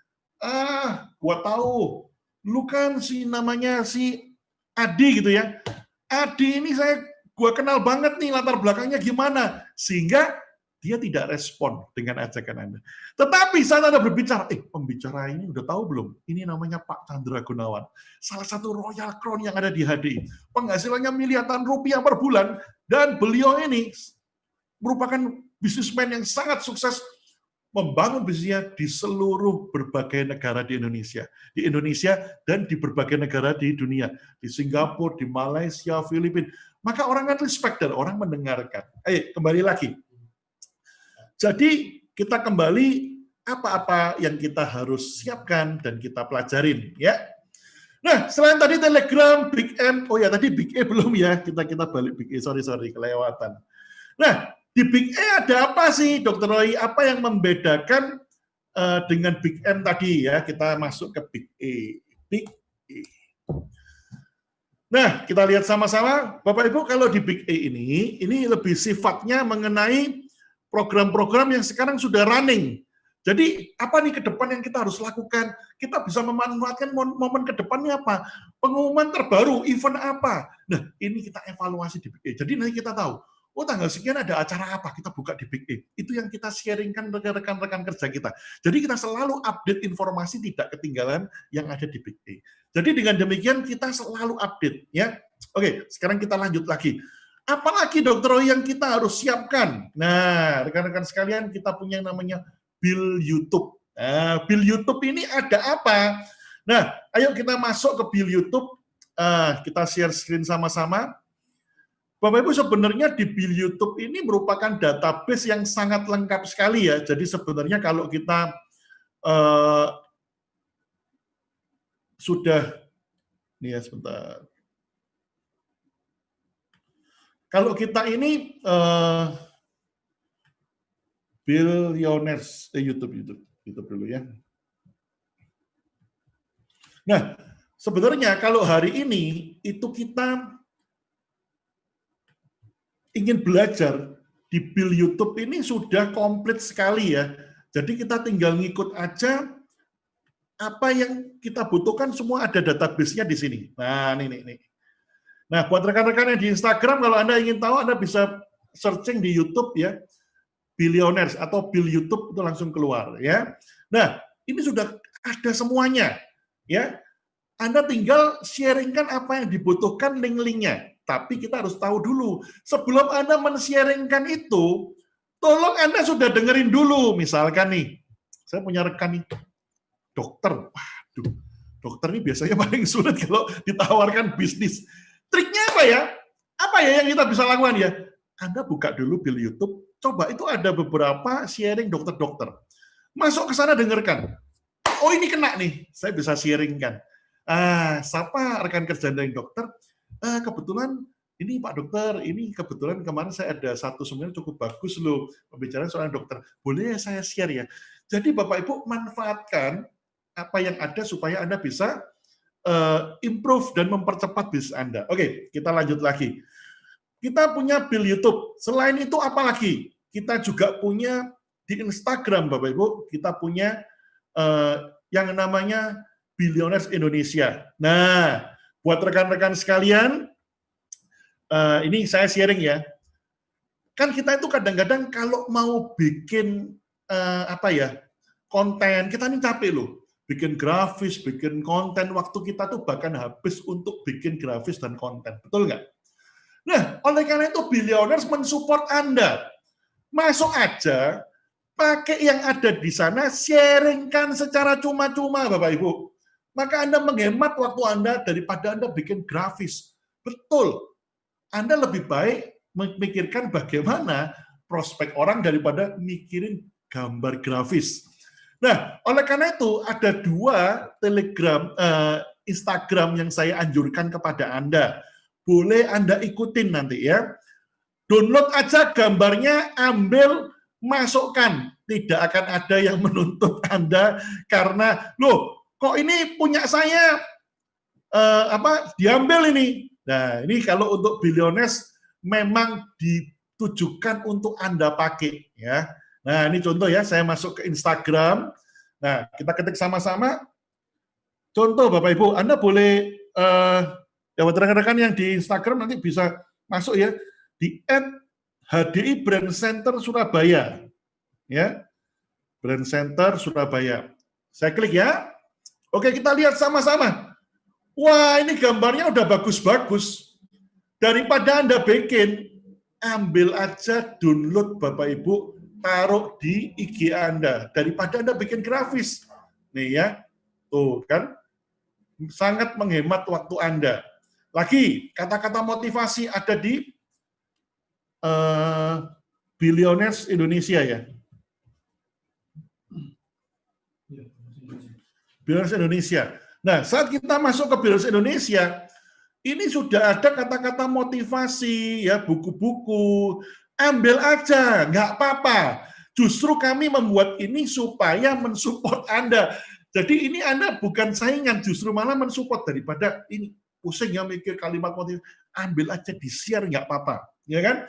gua tahu, lu kan namanya si Adi gitu ya. Adi ini gua kenal banget nih latar belakangnya gimana, sehingga dia tidak respon dengan ajakan Anda. Tetapi saat Anda berbicara, pembicara ini udah tahu belum? Ini namanya Pak Chandra Gunawan, salah satu Royal Crown yang ada di HDI. Penghasilannya miliaran rupiah per bulan, dan beliau ini merupakan bisnismen yang sangat sukses membangun bisnisnya di seluruh berbagai negara di Indonesia dan di berbagai negara di dunia, di Singapura, di Malaysia, Filipina. Maka orang kan respect dan orang mendengarkan. Kembali lagi. Jadi kita kembali apa-apa yang kita harus siapkan dan kita pelajarin, ya. Nah, selain tadi Telegram, Big M, oh ya tadi Big E belum ya, kita balik Big E, sorry kelewatan. Nah, di Big E ada apa sih, Dr. Roy? Apa yang membedakan dengan Big M tadi ya? Kita masuk ke Big E. Big E. Nah, kita lihat sama-sama, Bapak Ibu, kalau di Big E ini lebih sifatnya mengenai program-program yang sekarang sudah running. Jadi, apa nih ke depan yang kita harus lakukan? Kita bisa memanfaatkan momen ke depannya apa? Pengumuman terbaru, event apa? Nah, ini kita evaluasi di Big E. Jadi nanti kita tahu, oh tanggal sekian ada acara apa, kita buka di Big E. Itu yang kita sharingkan rekan-rekan kerja kita. Jadi kita selalu update informasi, tidak ketinggalan yang ada di Big E. Jadi dengan demikian kita selalu update. Ya. Oke, sekarang kita lanjut lagi. Apalagi Dr. Roy yang kita harus siapkan? Nah, rekan-rekan sekalian, kita punya yang namanya Bill YouTube. Nah, Bill YouTube ini ada apa? Nah, ayo kita masuk ke Bill YouTube. Kita share screen sama-sama. Bapak Ibu, sebenarnya di Bill YouTube ini merupakan database yang sangat lengkap sekali ya. Jadi sebenarnya kalau kita sudah, nih ya sebentar. Kalau kita ini Billionaires, YouTube dulu ya. Nah, sebenarnya kalau hari ini itu kita ingin belajar di Bill YouTube ini sudah komplit sekali ya. Jadi kita tinggal ngikut aja apa yang kita butuhkan, semua ada database-nya di sini. Nah, ini. Nah, buat rekan-rekan yang di Instagram, kalau Anda ingin tahu, Anda bisa searching di YouTube ya, Billionaires atau Bill YouTube itu langsung keluar ya. Nah, ini sudah ada semuanya ya. Anda tinggal sharingkan apa yang dibutuhkan link-linknya. Tapi kita harus tahu dulu, sebelum Anda men-sharingkan itu, tolong Anda sudah dengerin dulu. Misalkan nih, saya punya rekan nih, dokter. Waduh, dokter ini biasanya paling sulit kalau ditawarkan bisnis. Triknya apa ya? Apa ya yang kita bisa lakukan ya? Anda buka dulu Bill YouTube, coba itu ada beberapa sharing dokter-dokter. Masuk ke sana dengarkan. Oh ini kena nih, saya bisa sharingkan. Siapa rekan kerja dari dokter? Kebetulan ini Pak Dokter, ini kebetulan kemarin saya ada satu sebenarnya cukup bagus loh, pembicaraan seorang dokter. Boleh ya saya share ya? Jadi Bapak Ibu manfaatkan apa yang ada supaya Anda bisa improve dan mempercepat bisnis Anda. Oke, kita lanjut lagi. Kita punya bill YouTube. Selain itu apa lagi? Kita juga punya di Instagram, Bapak Ibu, kita punya yang namanya Billionaires Indonesia. Nah, buat rekan-rekan sekalian, ini saya sharing ya. Kan kita itu kadang-kadang kalau mau bikin konten, kita ini capek loh. Bikin grafis, bikin konten, waktu kita tuh bahkan habis untuk bikin grafis dan konten. Betul nggak? Nah, oleh karena itu Billionaires mensupport Anda. Masuk aja, pakai yang ada di sana, sharingkan secara cuma-cuma Bapak Ibu. Maka Anda menghemat waktu Anda daripada Anda bikin grafis. Betul. Anda lebih baik memikirkan bagaimana prospek orang daripada mikirin gambar grafis. Nah, oleh karena itu ada 2 Telegram, Instagram yang saya anjurkan kepada Anda. Boleh Anda ikutin nanti ya. Download aja gambarnya, ambil, masukkan. Tidak akan ada yang menuntut Anda karena, loh, kok ini punya saya diambil ini. Nah, ini kalau untuk Billionaires memang ditujukan untuk Anda pakai ya. Nah, ini contoh ya, saya masuk ke Instagram. Nah, kita ketik sama-sama. Contoh Bapak Ibu, Anda boleh ya rekan-rekan yang di Instagram nanti bisa masuk ya di @HDI Brand Center Surabaya. Ya. Brand Center Surabaya. Saya klik ya. Oke, kita lihat sama-sama. Wah, ini gambarnya udah bagus-bagus. Daripada Anda bikin, ambil aja download Bapak Ibu, taruh di IG Anda. Daripada Anda bikin grafis. Nih ya, tuh kan. Sangat menghemat waktu Anda. Lagi, kata-kata motivasi ada di Billionaires Indonesia ya. Billionaires Indonesia. Nah, saat kita masuk ke Billionaires Indonesia, ini sudah ada kata-kata motivasi, ya buku-buku. Ambil aja, nggak apa-apa. Justru kami membuat ini supaya mensupport Anda. Jadi ini Anda bukan saingan, justru malah mensupport daripada ini pusing ya mikir kalimat motivasi. Ambil aja, di-share nggak apa-apa, ya kan?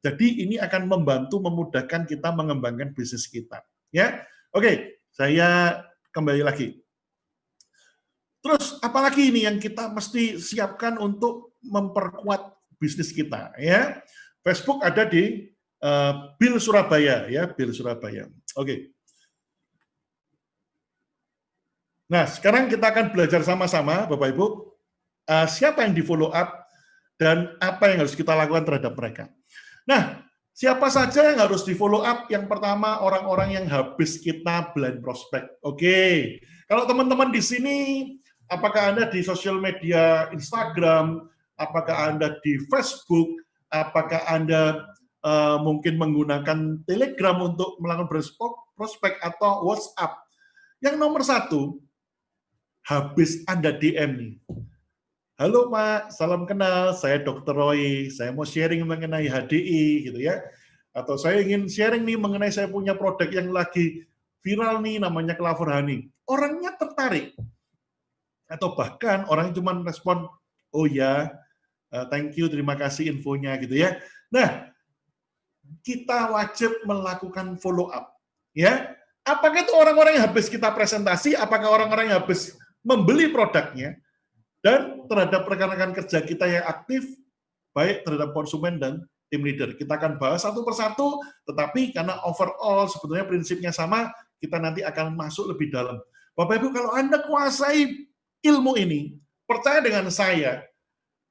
Jadi ini akan membantu memudahkan kita mengembangkan bisnis kita. Ya, oke, saya kembali lagi. Terus apalagi ini yang kita mesti siapkan untuk memperkuat bisnis kita ya. Facebook ada di Bill Surabaya ya, Bill Surabaya. Oke. Nah, sekarang kita akan belajar sama-sama Bapak Ibu siapa yang di-follow up dan apa yang harus kita lakukan terhadap mereka. Nah, siapa saja yang harus di-follow up? Yang pertama orang-orang yang habis kita blind prospect. Oke. Kalau teman-teman di sini apakah Anda di sosial media Instagram, apakah Anda di Facebook, apakah Anda mungkin menggunakan Telegram untuk melakukan prospek atau WhatsApp. Yang nomor 1, habis Anda DM nih. Halo Pak, salam kenal, saya Dr. Roy, saya mau sharing mengenai HDI gitu ya. Atau saya ingin sharing nih mengenai saya punya produk yang lagi viral nih namanya Clover Honey. Orangnya tertarik. Atau bahkan orang cuma respon, oh ya, thank you, terima kasih infonya gitu ya. Nah, kita wajib melakukan follow up. Ya, apakah itu orang-orang yang habis kita presentasi, apakah orang-orang yang habis membeli produknya, dan terhadap rekan-rekan kerja kita yang aktif, baik terhadap konsumen dan tim leader. Kita akan bahas satu persatu, tetapi karena overall sebetulnya prinsipnya sama, kita nanti akan masuk lebih dalam. Bapak Ibu, kalau Anda kuasai ilmu ini, percaya dengan saya,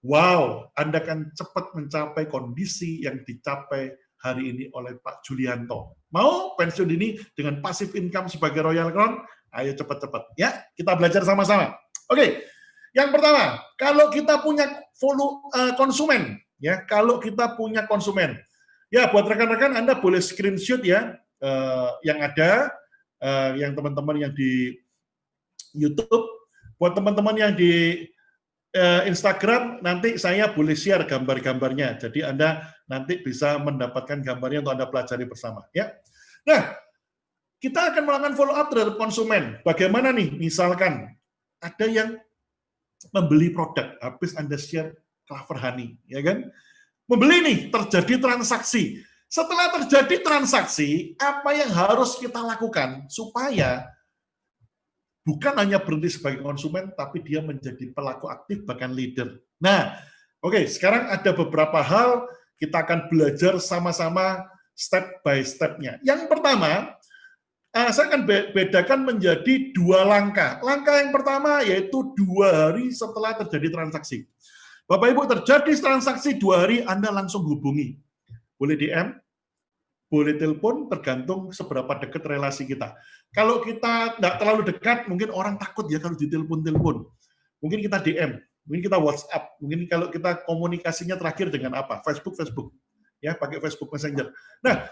wow, Anda akan cepat mencapai kondisi yang dicapai hari ini oleh Pak Julianto. Mau pensiun dini dengan passive income sebagai Royal Crown? Ayo cepat-cepat. Ya, kita belajar sama-sama. Oke, yang pertama, kalau kita punya konsumen, ya, kalau kita punya konsumen, ya buat rekan-rekan Anda boleh screenshot ya, yang ada, yang teman-teman yang di YouTube. Buat teman-teman yang di Instagram nanti saya boleh share gambar-gambarnya, jadi Anda nanti bisa mendapatkan gambarnya untuk Anda pelajari bersama. Ya. Nah, kita akan melakukan follow up terhadap konsumen. Bagaimana nih? Misalkan ada yang membeli produk, habis Anda share Clover Honey, ya kan? Membeli nih, terjadi transaksi. Setelah terjadi transaksi, apa yang harus kita lakukan supaya bukan hanya berhenti sebagai konsumen, tapi dia menjadi pelaku aktif, bahkan leader. Nah, oke, sekarang ada beberapa hal kita akan belajar sama-sama step by step-nya. Yang pertama, saya akan bedakan menjadi 2 langkah. Langkah yang pertama yaitu 2 hari setelah terjadi transaksi. Bapak Ibu, terjadi transaksi 2 hari, Anda langsung hubungi. Boleh DM, boleh telepon, tergantung seberapa dekat relasi kita. Kalau kita nggak terlalu dekat, mungkin orang takut ya kalau ditelepon-telepon. Mungkin kita DM, mungkin kita WhatsApp, mungkin kalau kita komunikasinya terakhir dengan apa? Facebook, ya pakai Facebook Messenger. Nah,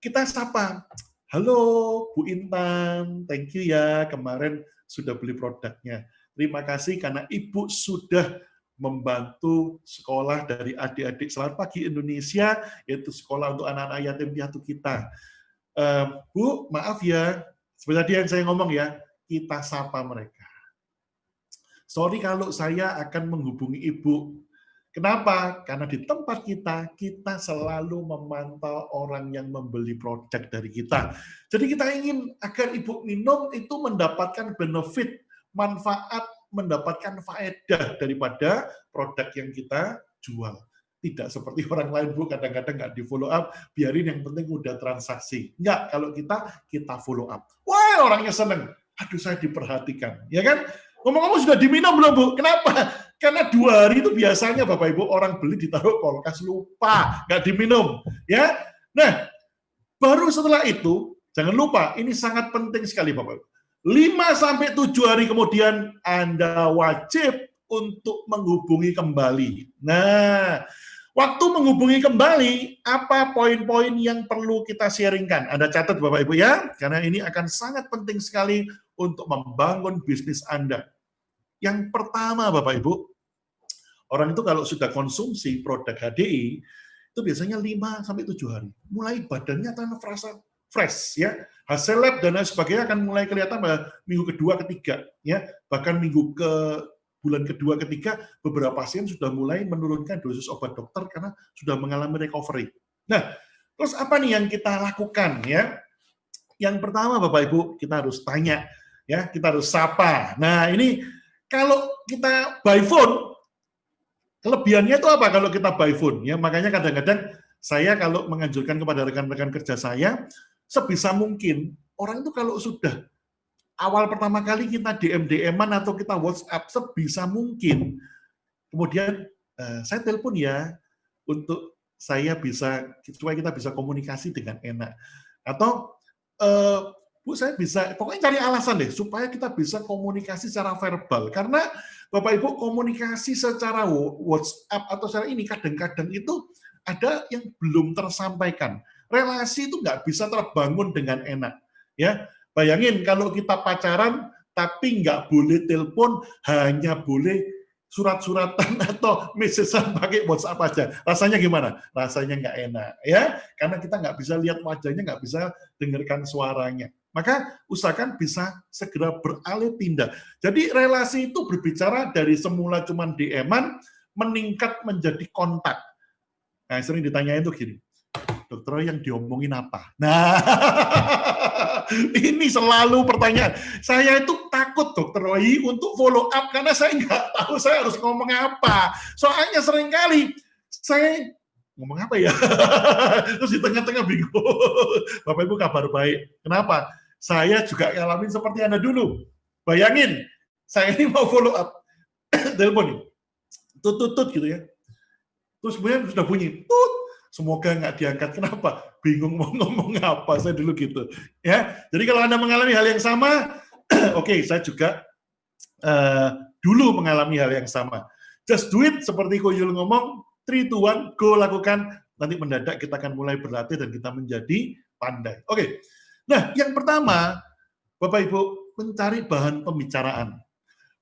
kita sapa, halo Bu Intan, thank you ya kemarin sudah beli produknya. Terima kasih karena Ibu sudah membantu sekolah dari adik-adik Selamat Pagi Indonesia, yaitu sekolah untuk anak-anak yatim piatu kita. Bu, maaf ya, seperti yang saya ngomong ya, kita sapa mereka. Sorry kalau saya akan menghubungi Ibu. Kenapa? Karena di tempat kita selalu memantau orang yang membeli produk dari kita. Jadi kita ingin agar Ibu minum itu mendapatkan benefit, manfaat, mendapatkan faedah daripada produk yang kita jual. Tidak seperti orang lain, Bu, kadang-kadang nggak di follow up, biarin yang penting udah transaksi. Enggak, kalau kita follow up. Wah, orangnya seneng. Aduh, saya diperhatikan. Ya kan? Ngomong-ngomong sudah diminum belum, Bu? Kenapa? Karena 2 hari itu biasanya Bapak Ibu orang beli ditaruh kulkas lupa, nggak diminum. Ya, nah baru setelah itu jangan lupa ini sangat penting sekali Bapak Ibu. 5-7 hari kemudian Anda wajib untuk menghubungi kembali. Nah, waktu menghubungi kembali, apa poin-poin yang perlu kita sharingkan? Anda catat Bapak Ibu ya, karena ini akan sangat penting sekali untuk membangun bisnis Anda. Yang pertama Bapak Ibu, orang itu kalau sudah konsumsi produk HDI, itu biasanya 5-7 hari. Mulai badannya terasa fresh, ya. Hasil lab dan lain sebagainya akan mulai kelihatan pada minggu kedua, ketiga, ya. Bahkan bulan kedua, ketiga, beberapa pasien sudah mulai menurunkan dosis obat dokter karena sudah mengalami recovery. Nah, terus apa nih yang kita lakukan, ya? Yang pertama, Bapak Ibu, kita harus tanya, ya, kita harus sapa. Nah, ini kalau kita by phone, kelebihannya itu apa kalau kita by phone? Ya, makanya kadang-kadang saya kalau menganjurkan kepada rekan-rekan kerja saya, sebisa mungkin orang itu kalau sudah awal pertama kali kita DM-an atau kita WhatsApp, sebisa mungkin kemudian saya telepon ya untuk saya bisa supaya kita bisa komunikasi dengan enak. Atau Bu, saya bisa pokoknya cari alasan deh supaya kita bisa komunikasi secara verbal. Karena Bapak Ibu komunikasi secara WhatsApp atau secara ini kadang-kadang itu ada yang belum tersampaikan. Relasi itu nggak bisa terbangun dengan enak. Ya, bayangin kalau kita pacaran tapi nggak boleh telepon, hanya boleh surat-suratan atau messagean pakai WhatsApp aja. Rasanya gimana? Rasanya nggak enak, ya. Karena kita nggak bisa lihat wajahnya, nggak bisa dengarkan suaranya. Maka usahakan bisa segera beralih pindah. Jadi relasi itu berbicara dari semula cuma DM-an, meningkat menjadi kontak. Nah, sering ditanyain tuh gini, Dokter Roy yang diomongin apa? Nah, ini selalu pertanyaan. Saya itu takut Dokter Roy untuk follow up karena saya nggak tahu saya harus ngomong apa. Soalnya seringkali saya ngomong apa ya? Terus di tengah-tengah bingung. Bapak Ibu kabar baik. Kenapa? Saya juga ngalamin seperti Anda dulu. Bayangin, saya ini mau follow up. Telepon nih. Tut gitu ya. Terus kemudian sudah bunyi. Tut. Semoga nggak diangkat. Kenapa? Bingung mau ngomong apa. Saya dulu gitu. Ya. Jadi kalau Anda mengalami hal yang sama, oke, saya juga dulu mengalami hal yang sama. Just do it seperti Ko Yul ngomong, 3, 2, 1, go lakukan. Nanti mendadak kita akan mulai berlatih dan kita menjadi pandai. Oke. Nah, yang pertama, Bapak Ibu, mencari bahan pembicaraan.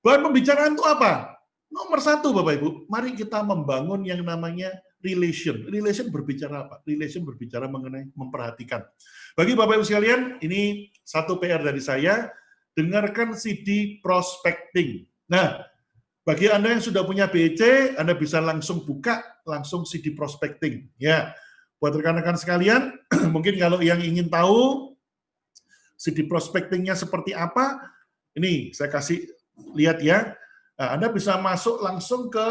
Bahan pembicaraan itu apa? Nomor satu, Bapak Ibu, mari kita membangun yang namanya relation. Relation berbicara apa? Relation berbicara mengenai memperhatikan. Bagi Bapak Ibu sekalian, ini satu PR dari saya, dengarkan CD prospecting. Nah, bagi Anda yang sudah punya BEC, Anda bisa langsung buka, langsung CD prospecting. Ya, buat rekan-rekan sekalian, mungkin kalau yang ingin tahu CD prospectingnya seperti apa, ini saya kasih lihat ya. Nah, Anda bisa masuk langsung ke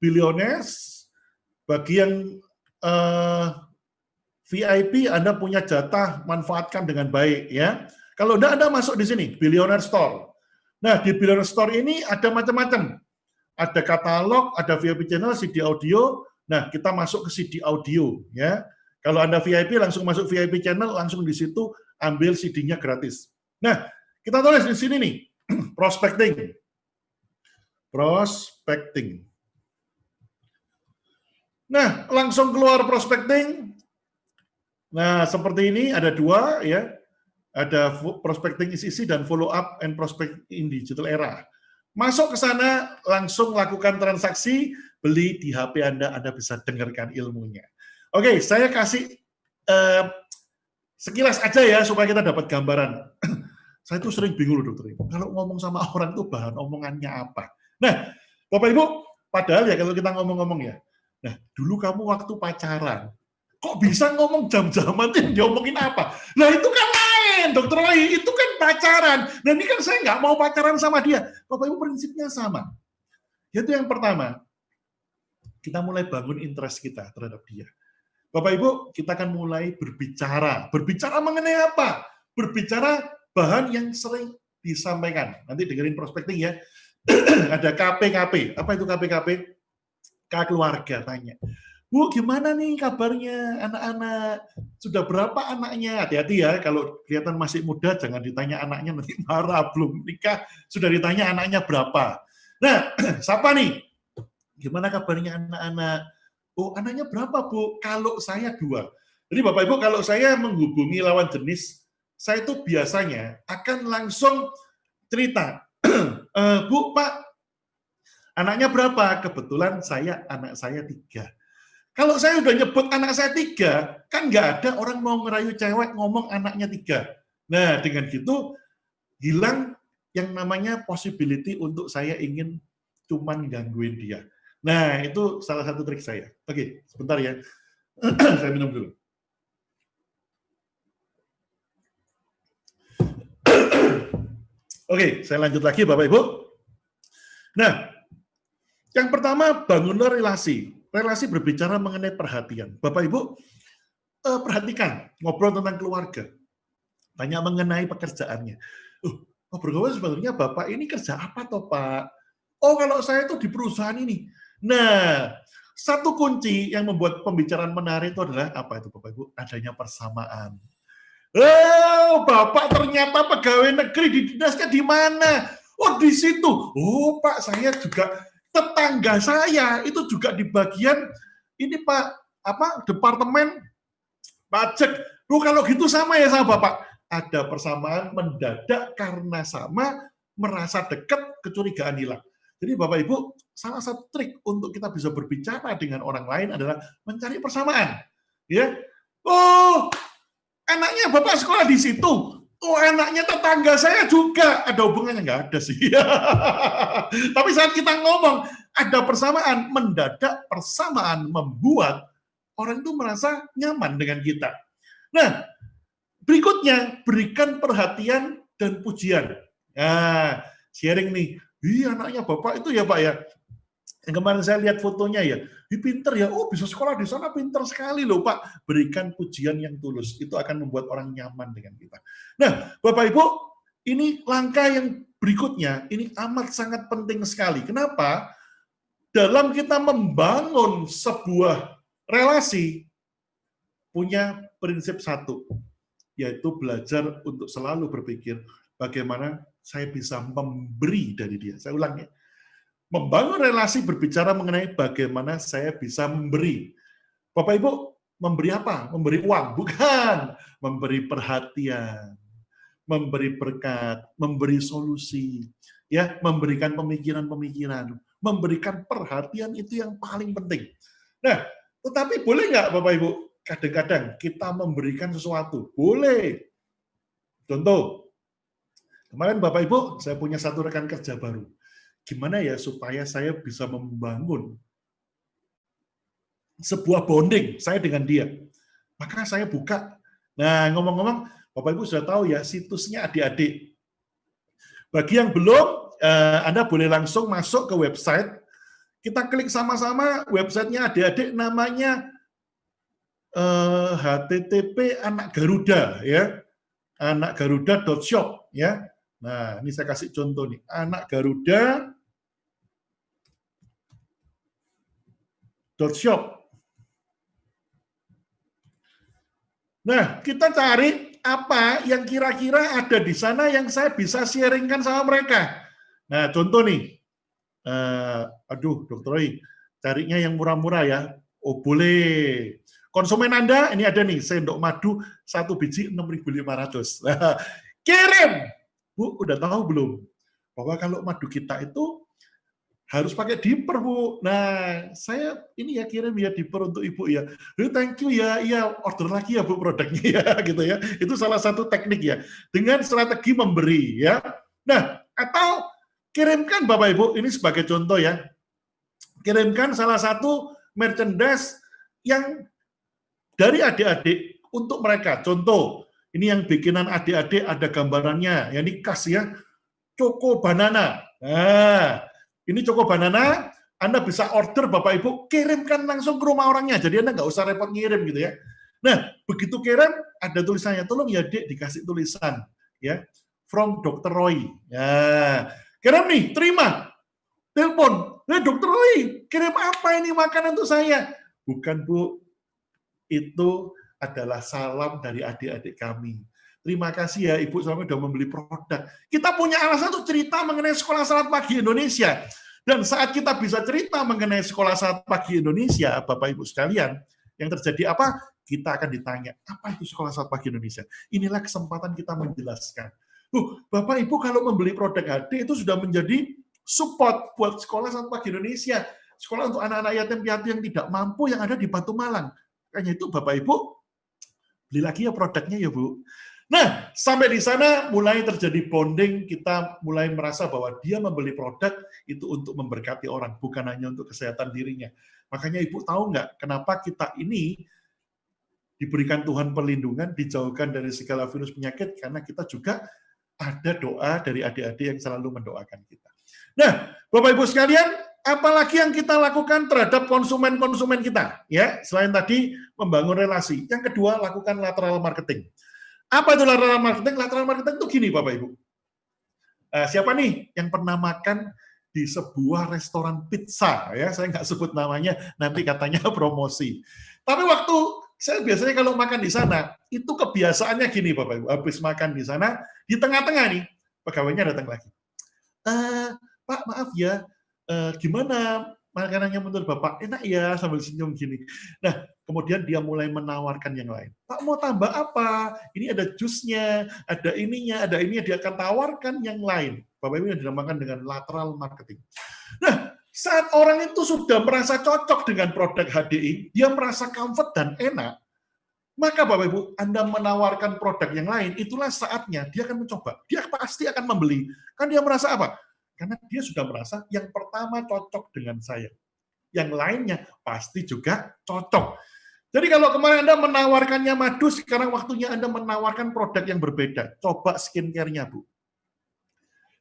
Billionaires, bagian VIP Anda punya jatah, manfaatkan dengan baik ya. Kalau Anda masuk di sini, Billionaire Store. Nah, di Billionaire Store ini ada macam-macam. Ada katalog, ada VIP channel, CD audio. Nah, kita masuk ke CD audio ya. Kalau Anda VIP langsung masuk VIP channel, langsung di situ ambil CD-nya gratis. Nah, kita tulis di sini nih, prospecting. Prospecting. Nah, langsung keluar prospecting. Nah, seperti ini ada dua ya. Ada prospecting isi dan follow up and prospect in digital era. Masuk ke sana, langsung lakukan transaksi, beli di HP Anda bisa dengarkan ilmunya. Oke, saya kasih sekilas aja ya supaya kita dapat gambaran. Saya tuh sering bingung loh, dokter. Kalau ngomong sama orang tuh bahan omongannya apa? Nah, Bapak Ibu, padahal ya kalau kita ngomong-ngomong ya, nah dulu kamu waktu pacaran, kok bisa ngomong jam-jaman tuh diomongin apa? Nah itu kan lain, dokter Roy, itu kan pacaran. Nah ini kan saya nggak mau pacaran sama dia. Bapak Ibu prinsipnya sama. Yaitu yang pertama, kita mulai bangun interest kita terhadap dia. Bapak Ibu, kita akan mulai berbicara. Berbicara mengenai apa? Berbicara bahan yang sering disampaikan. Nanti dengerin prospecting ya. Ada KPKP. Apa itu KPKP? K keluarga tanya. Bu, gimana nih kabarnya anak-anak? Sudah berapa anaknya? Hati-hati ya, kalau kelihatan masih muda, jangan ditanya anaknya, nanti marah. Belum nikah, sudah ditanya anaknya berapa. Nah, siapa nih? Gimana kabarnya anak-anak? Oh, anaknya berapa, Bu? Kalau saya 2. Jadi Bapak Ibu, kalau saya menghubungi lawan jenis, saya itu biasanya akan langsung cerita. Bu, Pak, anaknya berapa? Kebetulan anak saya 3. Kalau saya udah nyebut anak saya 3, kan nggak ada orang mau ngerayu cewek ngomong anaknya 3. Nah, dengan gitu, hilang yang namanya possibility untuk saya ingin cuman gangguin dia. Nah, itu salah satu trik saya. Oke, sebentar ya. Saya minum dulu. Oke, saya lanjut lagi Bapak Ibu. Nah, yang pertama bangunlah relasi. Relasi berbicara mengenai perhatian. Bapak Ibu, perhatikan, ngobrol tentang keluarga. Tanya mengenai pekerjaannya. Ngobrol sebetulnya Bapak ini kerja apa toh Pak? Oh, kalau saya itu di perusahaan ini. Nah, satu kunci yang membuat pembicaraan menarik itu adalah apa itu Bapak Ibu? Adanya persamaan. Oh, Bapak ternyata pegawai negeri di dinasnya di mana? Oh, di situ. Oh, Pak, saya juga tetangga saya itu juga di bagian ini Pak, departemen pajak. Loh, kalau gitu sama ya sama Bapak. Ada persamaan mendadak karena sama, merasa dekat, kecurigaan hilang. Jadi Bapak Ibu, salah satu trik untuk kita bisa berbicara dengan orang lain adalah mencari persamaan. Ya, oh, anaknya Bapak sekolah di situ. Oh, anaknya tetangga saya juga. Ada hubungannya? Nggak ada sih. Tapi saat kita ngomong, ada persamaan. Mendadak persamaan membuat orang itu merasa nyaman dengan kita. Nah, berikutnya, berikan perhatian dan pujian. Nah, sharing nih. Anaknya Bapak itu ya Pak ya. Yang kemarin saya lihat fotonya ya, pinter ya, oh bisa sekolah di sana, pinter sekali loh Pak. Berikan pujian yang tulus, itu akan membuat orang nyaman dengan kita. Nah, Bapak Ibu, ini langkah yang berikutnya, ini amat sangat penting sekali. Kenapa? Dalam kita membangun sebuah relasi, punya prinsip satu, yaitu belajar untuk selalu berpikir bagaimana saya bisa memberi dari dia. Saya ulang ya. Membangun relasi berbicara mengenai bagaimana saya bisa memberi. Bapak Ibu, memberi apa? Memberi uang? Bukan. Memberi perhatian, memberi berkat, memberi solusi. ya, memberikan pemikiran-pemikiran, memberikan perhatian itu yang paling penting. Nah, tetapi boleh nggak Bapak Ibu, kadang-kadang kita memberikan sesuatu? Boleh. Contoh, kemarin Bapak Ibu, saya punya satu rekan kerja baru. Gimana ya supaya saya bisa membangun sebuah bonding saya dengan dia? Maka saya buka. Nah, ngomong-ngomong, Bapak Ibu sudah tahu ya situsnya adik-adik. Bagi yang belum, Anda boleh langsung masuk ke website. Kita klik sama-sama websitenya adik-adik, namanya http anak Garuda ya, anakgaruda.shop ya. Nah, ini saya kasih contoh nih, anakgaruda.shop. Nah, kita cari apa yang kira-kira ada di sana yang saya bisa sharingkan sama mereka. Nah, contoh nih, aduh, Dr. Roy, carinya yang murah-murah ya. Oh, boleh. Konsumen Anda, ini ada nih, sendok madu 1 biji 6.500. Nah, kirim! Bu, udah tahu belum? Bahwa kalau madu kita itu harus pakai diper, Bu. Nah, saya ini ya kirim ya diper untuk Ibu ya. Thank you ya, iya order lagi ya Bu produknya ya, gitu ya. Itu salah satu teknik ya. Dengan strategi memberi ya. Nah, atau kirimkan Bapak Ibu, ini sebagai contoh ya. Kirimkan salah satu merchandise yang dari adik-adik untuk mereka. Contoh, ini yang bikinan adik-adik ada gambarannya, ya ini khas ya, Choco Banana. Nah, ini Choco Banana, Anda bisa order Bapak Ibu, kirimkan langsung ke rumah orangnya, jadi Anda nggak usah repot ngirim gitu ya. Nah, begitu kirim, ada tulisannya, tolong ya Dek, dikasih tulisan, ya, from Dr. Roy. Ya, kirim nih, terima, telepon, Dr. Roy, kirim apa ini makanan untuk saya? Bukan Bu, itu adalah salam dari adik-adik kami. Terima kasih ya Ibu selama sudah membeli produk. Kita punya alasan untuk cerita mengenai Sekolah Selamat Pagi Indonesia. Dan saat kita bisa cerita mengenai Sekolah Selamat Pagi Indonesia, Bapak Ibu sekalian, yang terjadi apa? Kita akan ditanya, apa itu Sekolah Selamat Pagi Indonesia? Inilah kesempatan kita menjelaskan. Bapak Ibu kalau membeli produk HD itu sudah menjadi support buat Sekolah Selamat Pagi Indonesia. Sekolah untuk anak-anak yatim piatu yang tidak mampu yang ada di Batu Malang. Makanya itu Bapak Ibu, beli lagi ya produknya ya Bu. Nah, sampai di sana mulai terjadi bonding, kita mulai merasa bahwa dia membeli produk itu untuk memberkati orang, bukan hanya untuk kesehatan dirinya. Makanya Ibu tahu nggak, kenapa kita ini diberikan Tuhan perlindungan, dijauhkan dari segala virus penyakit, karena kita juga ada doa dari adik-adik yang selalu mendoakan kita. Nah, Bapak Ibu sekalian, apalagi yang kita lakukan terhadap konsumen-konsumen kita, ya, selain tadi membangun relasi. Yang kedua, lakukan lateral marketing. Apa itu lateral marketing? Lateral marketing itu gini, Bapak Ibu. Siapa nih yang pernah makan di sebuah restoran pizza? Ya, saya nggak sebut namanya, nanti katanya promosi. Tapi waktu saya biasanya kalau makan di sana, itu kebiasaannya gini, Bapak Ibu. Habis makan di sana, di tengah-tengah nih, pegawainya datang lagi. Pak, maaf ya, gimana makanannya menurut Bapak? Enak ya, sambil senyum gini. Nah, kemudian dia mulai menawarkan yang lain. Pak, mau tambah apa? Ini ada jusnya, ada ininya, dia akan tawarkan yang lain. Bapak Ibu yang dinamakan dengan lateral marketing. Nah, saat orang itu sudah merasa cocok dengan produk HDI, dia merasa comfort dan enak, maka Bapak Ibu, Anda menawarkan produk yang lain, itulah saatnya dia akan mencoba. Dia pasti akan membeli. Kan dia merasa apa? Karena dia sudah merasa yang pertama cocok dengan saya. Yang lainnya pasti juga cocok. Jadi kalau kemarin Anda menawarkannya madu, sekarang waktunya Anda menawarkan produk yang berbeda. Coba skincare-nya, Bu.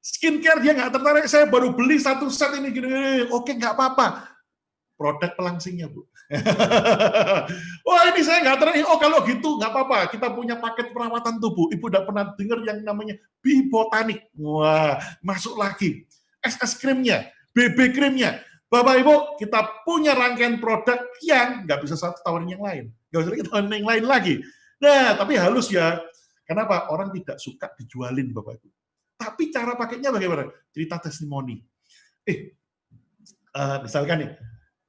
Skincare dia nggak tertarik, saya baru beli satu set ini gini. Oke, nggak apa-apa. Produk pelangsingnya, Bu. Wah, ini saya nggak tertarik. Oh, kalau gitu nggak apa-apa. Kita punya paket perawatan tubuh. Ibu udah pernah dengar yang namanya Bibotanik. Wah, masuk lagi. Es krimnya, BB krimnya. Bapak Ibu, kita punya rangkaian produk yang nggak bisa satu tawarin yang lain. Nggak usah kita tawarin yang lain lagi. Nah, tapi halus ya. Kenapa? Orang tidak suka dijualin, Bapak Ibu. Tapi cara pakainya bagaimana? Cerita testimoni. Misalkan nih,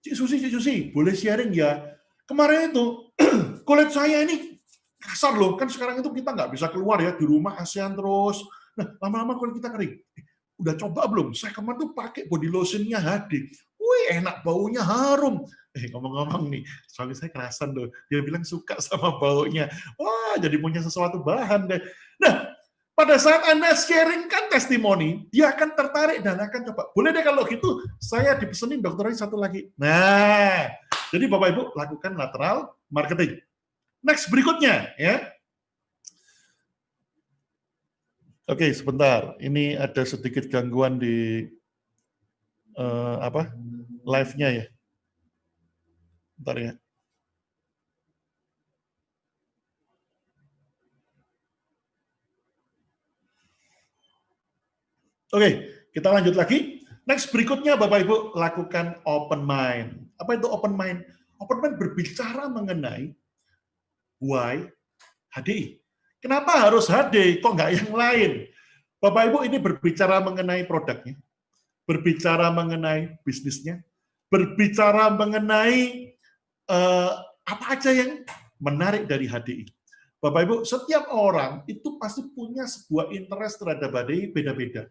Cik Susi, boleh sharing ya? Kemarin itu, kulit saya ini kasar loh. Kan sekarang itu kita nggak bisa keluar ya, di rumah ASEAN terus. Nah, lama-lama kulit kita kering. udah coba belum? Saya kemarin tuh pakai body lotionnya HD. Wih, enak, baunya harum. Ngomong-ngomong nih, suami saya kerasan loh. Dia bilang suka sama baunya. Wah, jadi punya sesuatu bahan deh. Nah, pada saat Anda sharingkan testimoni, dia akan tertarik dan akan coba. Boleh deh kalau gitu, saya dipesenin dokter Roy satu lagi. Nah, jadi Bapak Ibu lakukan lateral marketing. Next berikutnya, ya. Oke, sebentar. Ini ada sedikit gangguan di live-nya ya. Bentar ya. Oke, kita lanjut lagi. Next berikutnya Bapak Ibu lakukan open mind. Apa itu open mind? Open mind berbicara mengenai why HDI. Kenapa harus HD? Kok nggak yang lain? Bapak Ibu ini berbicara mengenai produknya, berbicara mengenai bisnisnya, berbicara mengenai apa aja yang menarik dari HDI. Bapak Ibu, setiap orang itu pasti punya sebuah interest terhadap HDI beda-beda.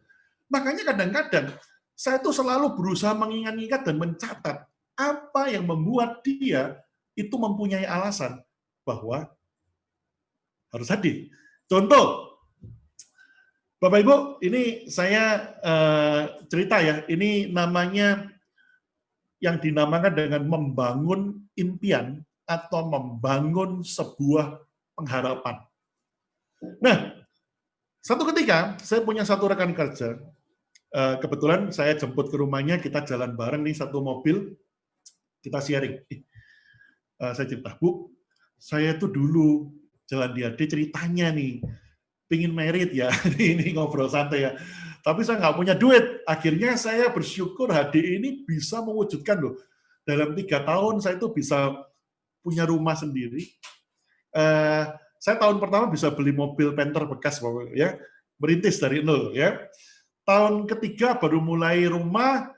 Makanya kadang-kadang saya tuh selalu berusaha mengingat-ingat dan mencatat apa yang membuat dia itu mempunyai alasan bahwa harus hadir. Contoh, Bapak Ibu, ini saya cerita ya, ini namanya yang dinamakan dengan membangun impian atau membangun sebuah pengharapan. Nah, satu ketika saya punya satu rekan kerja, kebetulan saya jemput ke rumahnya, kita jalan bareng nih satu mobil, kita sharing. Saya cerita, Bu, saya tuh dulu jalan di AD ceritanya nih, pingin merit ya, ini ngobrol santai ya. Tapi saya nggak punya duit. Akhirnya saya bersyukur HDI ini bisa mewujudkan loh. Dalam 3 tahun saya tuh bisa punya rumah sendiri. Saya tahun pertama bisa beli mobil Panther bekas, ya, merintis dari nol, ya. Tahun ketiga baru mulai rumah,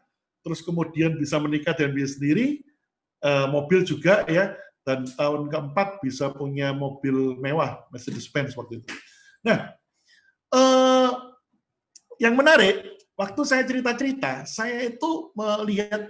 terus kemudian bisa menikah dan bisa sendiri, mobil juga, ya. Dan tahun keempat bisa punya mobil mewah, Mercedes-Benz waktu itu. Nah, yang menarik, waktu saya cerita-cerita, saya itu melihat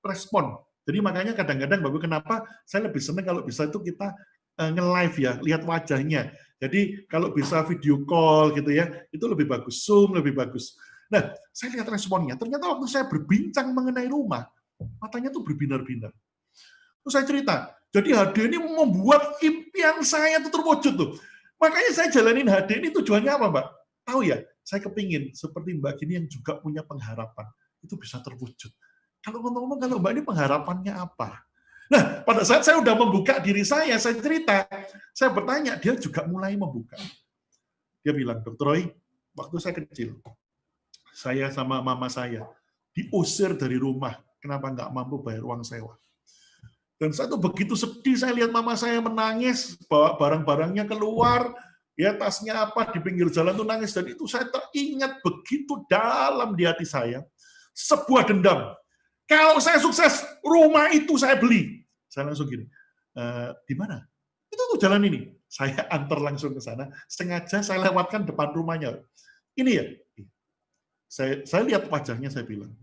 respon. Jadi makanya kadang-kadang Bapak kenapa saya lebih senang kalau bisa itu kita nge-live ya, lihat wajahnya. Jadi kalau bisa video call gitu ya, itu lebih bagus, Zoom lebih bagus. Nah, saya lihat responnya. Ternyata waktu saya berbincang mengenai rumah, matanya tuh berbinar-binar. Terus saya cerita, jadi HD ini membuat impian saya itu terwujud tuh. Makanya saya jalanin HD ini tujuannya apa, Mbak? Tahu ya, saya kepingin seperti Mbak gini yang juga punya pengharapan. Itu bisa terwujud. Kalau ngomong-ngomong, kalau Mbak ini pengharapannya apa? Nah, pada saat saya udah membuka diri saya cerita, saya bertanya, dia juga mulai membuka. Dia bilang, Dr. Roy, waktu saya kecil, saya sama mama saya diusir dari rumah. Kenapa nggak mampu bayar uang sewa? Dan saya tuh begitu sedih, saya lihat mama saya menangis, bawa barang-barangnya keluar, ya tasnya apa di pinggir jalan tuh nangis, dan itu saya teringat begitu dalam di hati saya, sebuah dendam. Kalau saya sukses, rumah itu saya beli. Saya langsung gini, di mana? Itu tuh jalan ini. Saya antar langsung ke sana, sengaja saya lewatkan depan rumahnya. Ini ya, saya lihat wajahnya, saya bilang,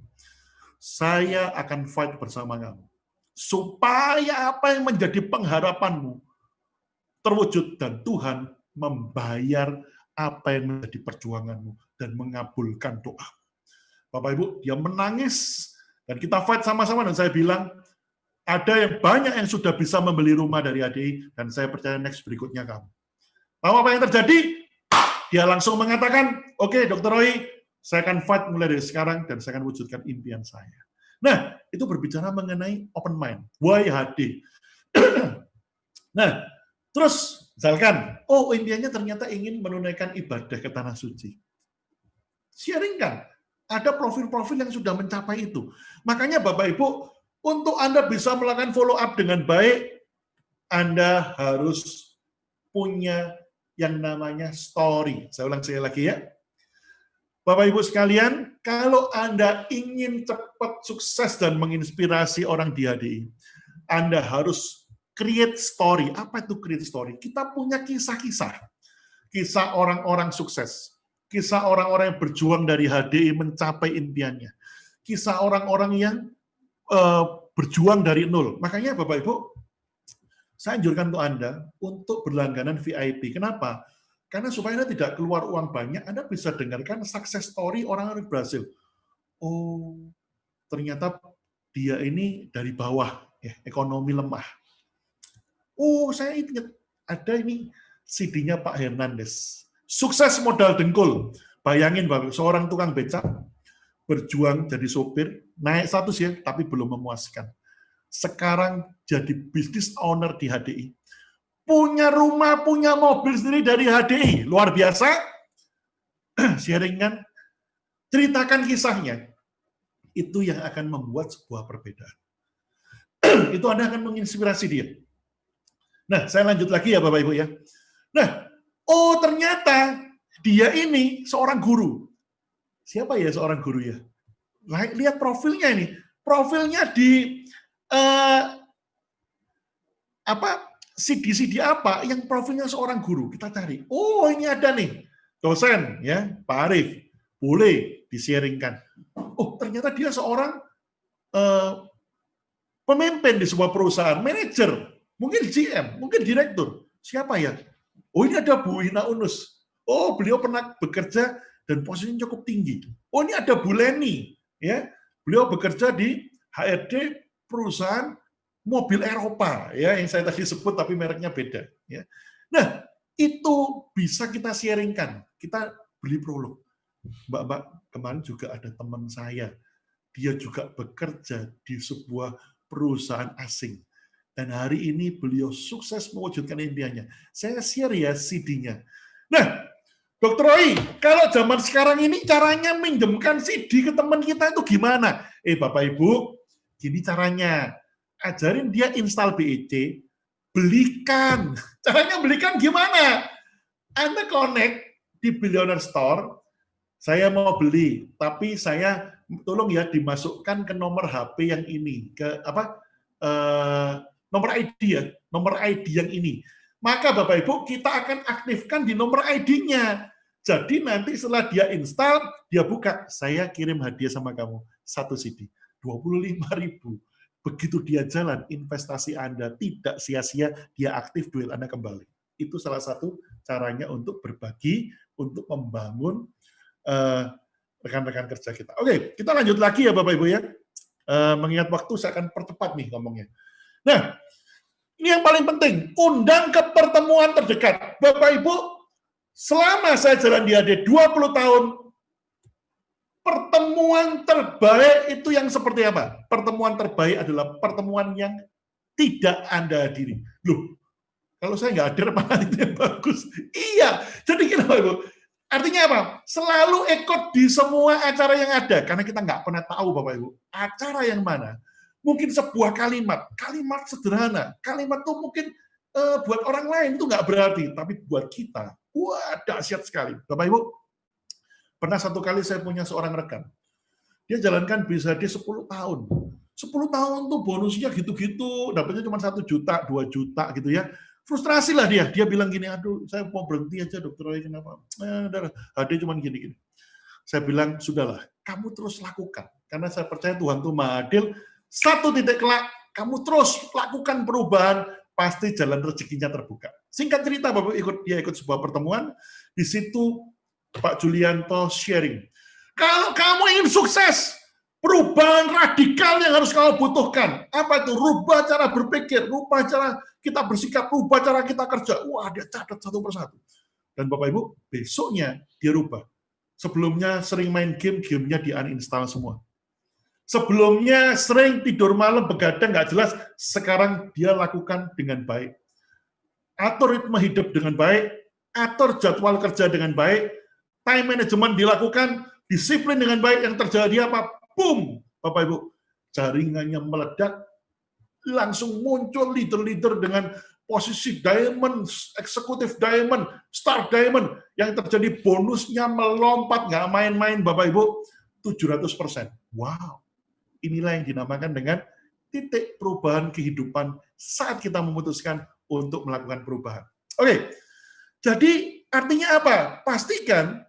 saya akan fight bersama kamu. Supaya apa yang menjadi pengharapanmu terwujud dan Tuhan membayar apa yang menjadi perjuanganmu dan mengabulkan doa. Bapak Ibu, dia menangis dan kita fight sama-sama dan saya bilang ada yang banyak yang sudah bisa membeli rumah dari HDI dan saya percaya next berikutnya kamu. Tahu apa yang terjadi? Dia langsung mengatakan, oke, Dr. Roy, saya akan fight mulai dari sekarang dan saya akan wujudkan impian saya. Nah, itu berbicara mengenai open mind. Why HD? Nah, terus misalkan, impiannya ternyata ingin menunaikan ibadah ke tanah suci. Sharingkan. Ada profil-profil yang sudah mencapai itu. Makanya Bapak Ibu, untuk Anda bisa melakukan follow up dengan baik, Anda harus punya yang namanya story. Saya ulang sekali lagi ya. Bapak Ibu sekalian, kalau Anda ingin cepat sukses dan menginspirasi orang di HDI, Anda harus create story. Apa itu create story? Kita punya kisah-kisah. Kisah orang-orang sukses. kisah orang-orang yang berjuang dari HDI mencapai impiannya, kisah orang-orang yang berjuang dari nol. Makanya Bapak Ibu, saya anjurkan untuk Anda untuk berlangganan VIP. Kenapa? Karena supaya Anda tidak keluar uang banyak, Anda bisa dengarkan success story orang-orang berhasil. Oh, ternyata dia ini dari bawah, ya, ekonomi lemah. Oh, saya ingat ada ini CD-nya Pak Hernandez. Sukses modal dengkul. Bayangin Bapak, seorang tukang becak berjuang jadi sopir, naik status ya, tapi belum memuaskan. Sekarang jadi bisnis owner di HDI. Punya rumah, punya mobil sendiri dari HDI. Luar biasa. Sharingan, ceritakan kisahnya. Itu yang akan membuat sebuah perbedaan. Itu Anda akan menginspirasi dia. Nah, saya lanjut lagi ya Bapak Ibu ya. Nah, oh ternyata dia ini seorang guru. Siapa ya seorang guru ya? Lihat profilnya ini. Profilnya di CD apa yang profilnya seorang guru. Kita cari. Oh, ini ada nih. Dosen ya, Pak Arif. Boleh di-sharingkan. Oh, ternyata dia seorang pemimpin di sebuah perusahaan, manajer. Mungkin GM, mungkin direktur. Siapa ya? Oh, ini ada Bu Hina Unus. Oh, beliau pernah bekerja dan posisinya cukup tinggi. Oh, ini ada Bu Leni. Ya, beliau bekerja di HRD perusahaan mobil Eropa. Ya, yang saya tadi sebut tapi mereknya beda. Ya. Nah, itu bisa kita sharingkan. Kita beli prolog. Mbak, kemarin juga ada teman saya. Dia juga bekerja di sebuah perusahaan asing. Dan hari ini beliau sukses mewujudkan impiannya. Saya share ya CD-nya. Nah, Dr. Roy, kalau zaman sekarang ini caranya minjemkan CD ke teman kita itu gimana? Bapak Ibu, gini caranya. Ajarin dia install BEC, belikan. Caranya belikan gimana? Anda connect di Billionaire Store, saya mau beli, tapi saya tolong ya dimasukkan ke nomor HP yang ini, ke apa? Nomor ID ya, nomor ID yang ini. Maka Bapak Ibu, kita akan aktifkan di nomor ID-nya. Jadi nanti setelah dia install, dia buka, saya kirim hadiah sama kamu, 1 CD, 25.000. Begitu dia jalan, investasi Anda tidak sia-sia, dia aktif, duit Anda kembali. Itu salah satu caranya untuk berbagi, untuk membangun rekan-rekan kerja kita. Oke, kita lanjut lagi ya Bapak Ibu ya. Mengingat waktu, saya akan percepat nih ngomongnya. Nah, ini yang paling penting, undang ke pertemuan terdekat. Bapak Ibu, selama saya jalan di AD 20 tahun, pertemuan terbaik itu yang seperti apa? Pertemuan terbaik adalah pertemuan yang tidak Anda hadiri. Loh, kalau saya nggak hadir, malah itu yang bagus. Iya, jadi kenapa Ibu? Artinya apa? Selalu ikut di semua acara yang ada, karena kita nggak pernah tahu Bapak Ibu, acara yang mana. Mungkin sebuah kalimat sederhana, kalimat itu mungkin buat orang lain itu nggak berarti, tapi buat kita, wah dahsyat sekali. Bapak Ibu, pernah satu kali saya punya seorang rekan, dia jalankan bisa dia 10 tahun. 10 tahun tuh bonusnya gitu-gitu, dapatnya cuma 1 juta, 2 juta gitu ya. Frustrasi lah dia bilang gini, aduh saya mau berhenti aja Dokter Roy, kenapa? Hadiah cuma gini-gini. Saya bilang, sudahlah, kamu terus lakukan. Karena saya percaya Tuhan itu Maha Adil, 1 titik kelak, kamu terus lakukan perubahan, pasti jalan rezekinya terbuka. Singkat cerita, Bapak dia ikut sebuah pertemuan, di situ Pak Julianto sharing. Kalau kamu ingin sukses, perubahan radikal yang harus kamu butuhkan. Apa itu? Rubah cara berpikir, rubah cara kita bersikap, rubah cara kita kerja. Wah, dia catat satu persatu. Dan Bapak Ibu, besoknya dia rubah. Sebelumnya sering main game, gamenya di-uninstall semua. Sebelumnya sering tidur malam, begadang, nggak jelas. Sekarang dia lakukan dengan baik. Atur ritme hidup dengan baik, atur jadwal kerja dengan baik, time management dilakukan, disiplin dengan baik. Yang terjadi apa? Boom! Bapak Ibu, jaringannya meledak, langsung muncul leader-leader dengan posisi diamond, eksekutif diamond, star diamond, yang terjadi bonusnya melompat, nggak main-main Bapak Ibu, 700%. Wow! Inilah yang dinamakan dengan titik perubahan kehidupan saat kita memutuskan untuk melakukan perubahan. Oke, jadi artinya apa? Pastikan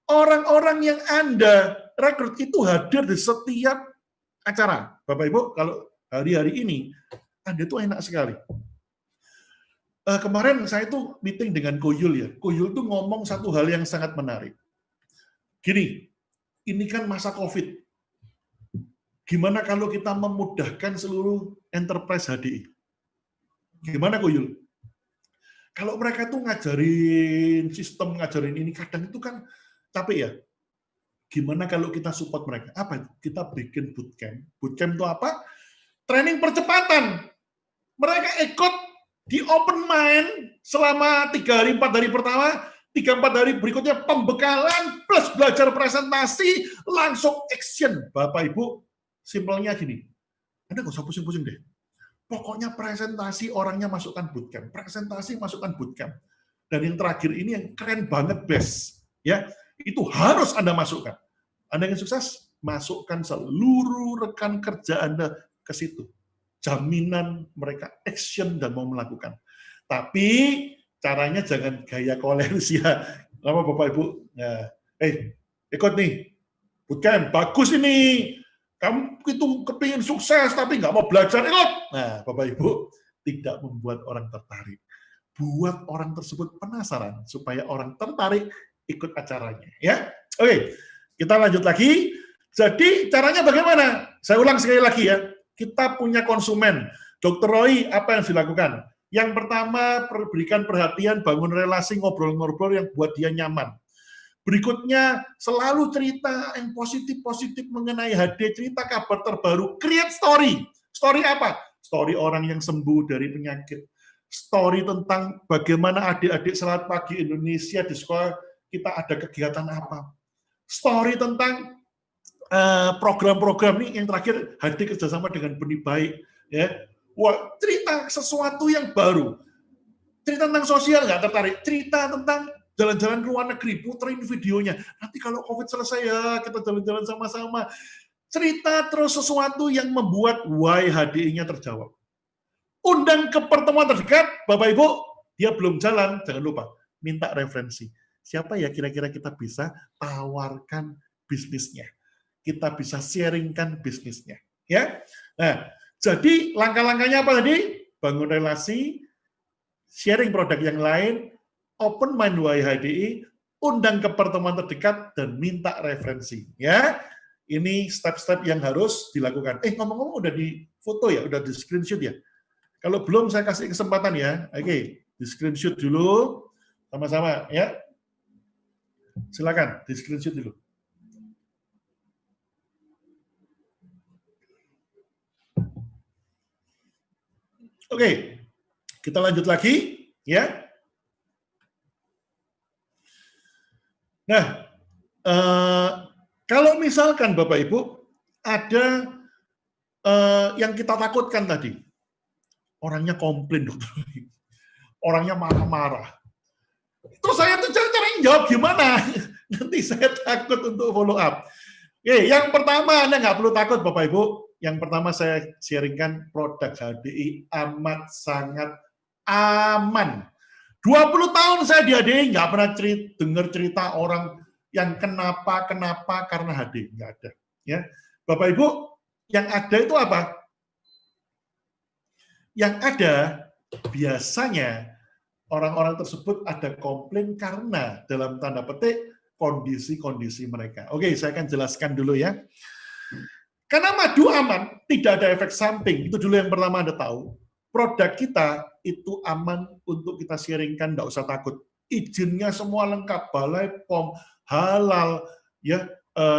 Orang-orang yang Anda rekrut itu hadir di setiap acara. Bapak Ibu, kalau hari-hari ini, Anda tuh enak sekali. Kemarin saya tuh meeting dengan Koyul ya. Koyul tuh ngomong satu hal yang sangat menarik. Gini, ini kan masa COVID. Gimana kalau kita memudahkan seluruh enterprise HDI? Gimana Koyul? Kalau mereka tuh ngajarin sistem, ngajarin ini, kadang itu kan capek ya. Gimana kalau kita support mereka? Apa itu? Kita bikin bootcamp. Bootcamp itu apa? Training percepatan. Mereka ikut di open mind selama 3 hari, 4 hari pertama, 3-4 hari berikutnya pembekalan plus belajar presentasi, langsung action. Bapak Ibu, simpelnya gini, Anda nggak usah pusing-pusing deh. Pokoknya presentasi orangnya masukkan bootcamp, presentasi masukkan bootcamp. Dan yang terakhir ini yang keren banget, best. Ya, itu harus Anda masukkan. Anda ingin sukses, masukkan seluruh rekan kerja Anda ke situ. Jaminan mereka action dan mau melakukan. Tapi caranya jangan gaya koleris ya. Lama Bapak Ibu, ya, ikut nih, bootcamp, bagus ini. Kamu itu kepingin sukses tapi nggak mau belajar, ikut. Nah, Bapak Ibu, tidak membuat orang tertarik. Buat orang tersebut penasaran supaya orang tertarik ikut acaranya. Ya, oke. Kita lanjut lagi. Jadi caranya bagaimana? Saya ulang sekali lagi ya. Kita punya konsumen. Dr. Roy, apa yang dilakukan? Yang pertama, berikan perhatian, bangun relasi, ngobrol-ngobrol yang buat dia nyaman. Berikutnya, selalu cerita yang positif-positif mengenai HD, cerita kabar terbaru, create story. Story apa? Story orang yang sembuh dari penyakit. Story tentang bagaimana adik-adik Selamat Pagi Indonesia di sekolah kita ada kegiatan apa. Story tentang program-program ini yang terakhir HD kerjasama dengan Benih Baik ya. Wah, cerita sesuatu yang baru. Cerita tentang sosial nggak tertarik, cerita tentang jalan-jalan ke luar negeri, puterin videonya. Nanti kalau COVID selesai ya kita jalan-jalan sama-sama. Cerita terus sesuatu yang membuat why HDI-nya terjawab. Undang ke pertemuan terdekat, Bapak Ibu, dia belum jalan, jangan lupa minta referensi. Siapa ya kira-kira kita bisa tawarkan bisnisnya? Kita bisa sharingkan bisnisnya, ya. Nah, jadi langkah-langkahnya apa tadi? Bangun relasi, sharing produk yang lain, open mind HDI, undang ke pertemuan terdekat dan minta referensi, ya. Ini step-step yang harus dilakukan. Ngomong-ngomong udah di foto ya, udah di screenshot ya. Kalau belum saya kasih kesempatan ya. Oke, di screenshot dulu sama-sama ya. Silakan di screenshot dulu. Oke, kita lanjut lagi, ya. Nah, kalau misalkan Bapak Ibu ada yang kita takutkan tadi, orangnya komplain, dokter, orangnya marah-marah. Terus saya tuh caranya jawab gimana? Nanti saya takut untuk follow up. Oke, yang pertama Anda nggak perlu takut Bapak Ibu. Yang pertama saya sharingkan produk HDI amat sangat aman. 20 tahun saya di HDI nggak pernah dengar cerita orang yang kenapa karena HDI, nggak ada. Ya, Bapak Ibu, yang ada itu apa? Yang ada biasanya orang-orang tersebut ada komplain karena dalam tanda petik kondisi-kondisi mereka. Oke, saya akan jelaskan dulu ya. Karena madu aman, tidak ada efek samping. Itu dulu yang pertama Anda tahu. Produk kita itu aman untuk kita sharingkan, nggak usah takut. Izinnya semua lengkap, Balai POM, halal, ya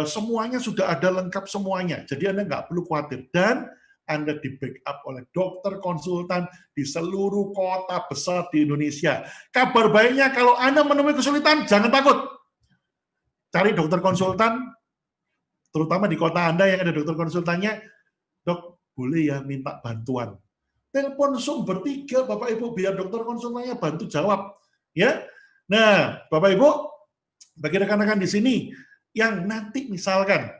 semuanya sudah ada lengkap semuanya. Jadi Anda nggak perlu khawatir. Dan Anda di backup oleh dokter konsultan di seluruh kota besar di Indonesia. Kabar baiknya kalau Anda menemui kesulitan, jangan takut. Cari dokter konsultan, terutama di kota Anda yang ada dokter konsultannya, dok, boleh ya minta bantuan. Telepon Zoom bertiga, Bapak Ibu, biar dokter konsultannya bantu jawab. Ya, nah, Bapak Ibu, bagi rekan-rekan di sini, yang nanti misalkan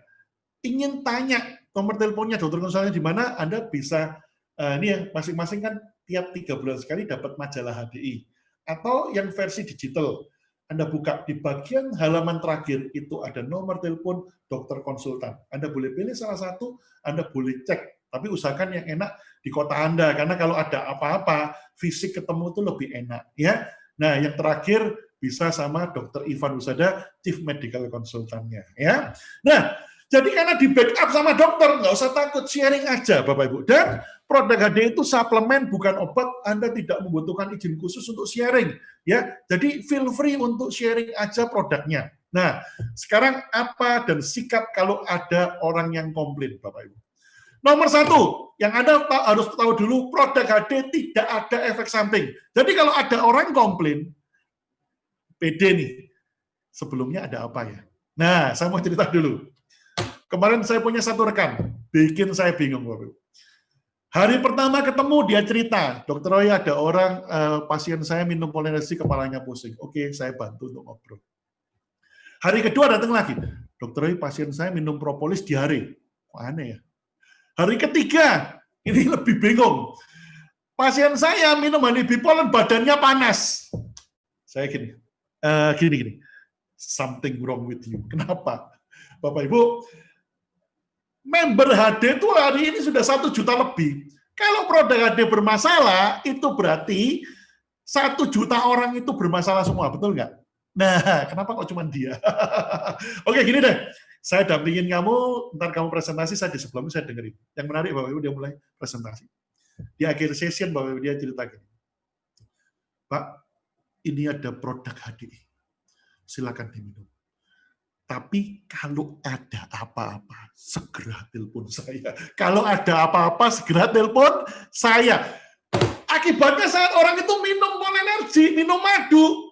ingin tanya nomor teleponnya dokter konsultannya di mana, Anda bisa, ini ya, masing-masing kan tiap 3 bulan sekali dapat majalah HDI. Atau yang versi digital, Anda buka di bagian halaman terakhir, itu ada nomor telepon dokter konsultan. Anda boleh pilih salah satu, Anda boleh cek. Tapi usahakan yang enak di kota Anda, karena kalau ada apa-apa, fisik ketemu itu lebih enak. Ya. Nah, yang terakhir bisa sama Dr. Ivan Husada, Chief Medical Consultant-nya. Ya. Nah, jadi karena di backup sama dokter, nggak usah takut, sharing aja Bapak Ibu. Dan produk HD itu suplemen, bukan obat, Anda tidak membutuhkan izin khusus untuk sharing. Ya, jadi feel free untuk sharing aja produknya. Nah, sekarang apa dan sikap kalau ada orang yang komplain Bapak Ibu. Nomor satu, yang Anda harus tahu dulu, produk HD tidak ada efek samping. Jadi kalau ada orang komplain, PD nih, sebelumnya ada apa ya? Nah, saya mau cerita dulu. Kemarin saya punya satu rekan, bikin saya bingung, Bapak. Hari pertama ketemu, dia cerita, Dokter Roy, ada orang, pasien saya minum polinergi, kepalanya pusing. Oke, saya bantu untuk ngobrol. Hari kedua datang lagi, Dokter Roy, pasien saya minum propolis diare. Kok aneh ya? Hari ketiga, ini lebih bingung. Pasien saya minum Halibipolen, badannya panas. Saya gini, something wrong with you. Kenapa? Bapak Ibu, member HD itu hari ini sudah 1 juta lebih. Kalau produk HD bermasalah, itu berarti 1 juta orang itu bermasalah semua, betul nggak? Nah, kenapa kok cuma dia? Oke, gini deh. Saya dampingin kamu, ntar kamu presentasi, saya di sebelumnya saya dengerin. Yang menarik, Bapak Ibu, dia mulai presentasi. Di akhir session, Bapak Ibu, dia cerita gini. Pak, ini ada produk HDI. Silakan diminum. Tapi kalau ada apa-apa, segera telepon saya. Kalau ada apa-apa, segera telepon saya. Akibatnya saat orang itu minum polinergi, minum madu.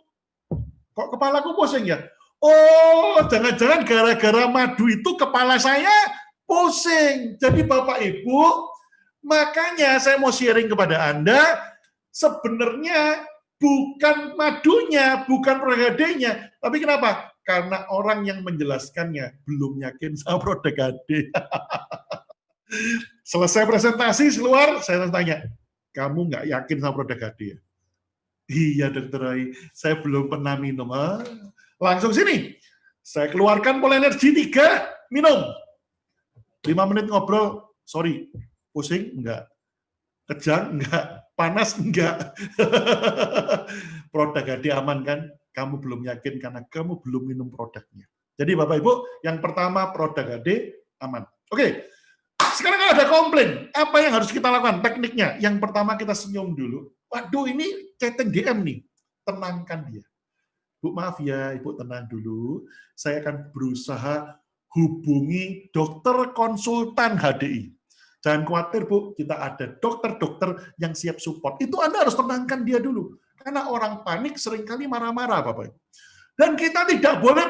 Kok kepalaku pusing ya? Oh, jangan-jangan gara-gara madu itu kepala saya pusing. Jadi Bapak Ibu, makanya saya mau sharing kepada Anda, sebenarnya bukan madunya, bukan produk HD-nya. Tapi kenapa? Karena orang yang menjelaskannya belum yakin sama produk HD. Selesai presentasi, keluar, saya tanya, kamu nggak yakin sama produk HD ya? Iya, Dokter Roy, saya belum pernah minum. Langsung sini, saya keluarkan Polinergi 3, minum. 5 menit ngobrol, sorry, pusing? Enggak. Kejang? Enggak. Panas? Enggak. Produk HD aman kan? Kamu belum yakin karena kamu belum minum produknya. Jadi Bapak Ibu, yang pertama produk HD aman. Oke, sekarang kalau ada komplain, apa yang harus kita lakukan? Tekniknya, yang pertama kita senyum dulu. Waduh, ini chatting DM nih. Tenangkan dia. Bu, maaf ya, Ibu tenang dulu. Saya akan berusaha hubungi dokter konsultan HDI. Jangan khawatir, Bu, kita ada dokter-dokter yang siap support. Itu Anda harus tenangkan dia dulu. Karena orang panik seringkali marah-marah, Bapak. Dan kita tidak boleh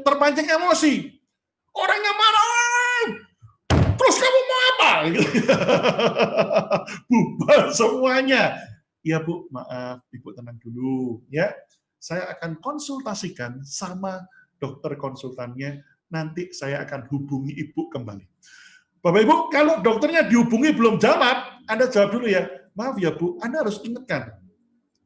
terpancing emosi. Orangnya marah, terus kamu mau apa? Bubar semuanya. Ya Bu, maaf, Ibu tenang dulu. Ya, saya akan konsultasikan sama dokter konsultannya. Nanti saya akan hubungi Ibu kembali. Bapak Ibu, kalau dokternya dihubungi belum jawab, Anda jawab dulu ya. Maaf ya Bu, Anda harus ingatkan.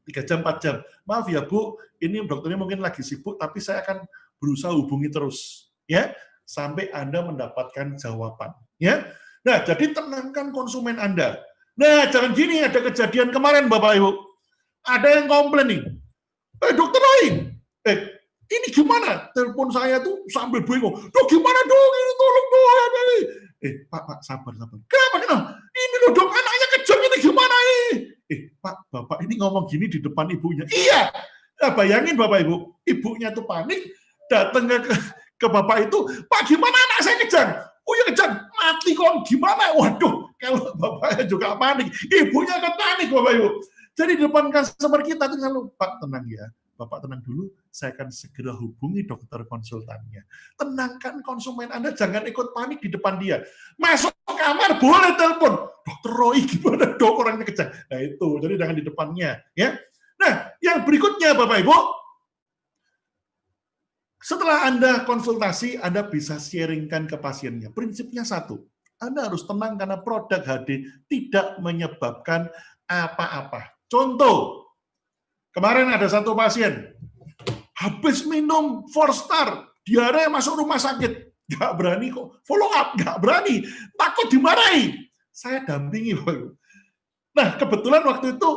3 jam, 4 jam. Maaf ya Bu, ini dokternya mungkin lagi sibuk, tapi saya akan berusaha hubungi terus. Ya, sampai Anda mendapatkan jawaban. Ya. Nah, jadi tenangkan konsumen Anda. Nah, jangan gini, ada kejadian kemarin Bapak Ibu. Ada yang komplain nih. Dokter Roy, ini gimana? Telepon saya tuh sambil bingung. Dok, gimana dong? Ini tolong dong. Pak, sabar. Kenapa? Ini loh dok, anaknya kejam ini gimana ini? Pak, Bapak ini ngomong gini di depan ibunya. Iya. Nah, bayangin Bapak Ibu, ibunya tuh panik, datang ke Bapak itu, Pak gimana anak saya kejang? Oh ya kejang, mati kok gimana? Waduh, kalau Bapaknya juga panik, ibunya akan panik Bapak Ibu. Jadi di depan customer kita tuh selalu, Pak tenang ya, Bapak tenang dulu, saya akan segera hubungi dokter konsultannya. Tenangkan konsumen Anda, jangan ikut panik di depan dia. Masuk kamar, boleh telepon. Dokter Roy, gimana dok orangnya kejang? Nah itu, jadi jangan di depannya. Ya. Nah, yang berikutnya Bapak Ibu, setelah Anda konsultasi, Anda bisa sharingkan ke pasiennya. Prinsipnya satu, Anda harus tenang karena produk HD tidak menyebabkan apa-apa. Contoh, kemarin ada satu pasien, habis minum 4-star, diare masuk rumah sakit. Nggak berani kok, follow up, nggak berani. Takut dimarahi. Saya dampingi, Bapak Ibu. Nah, kebetulan waktu itu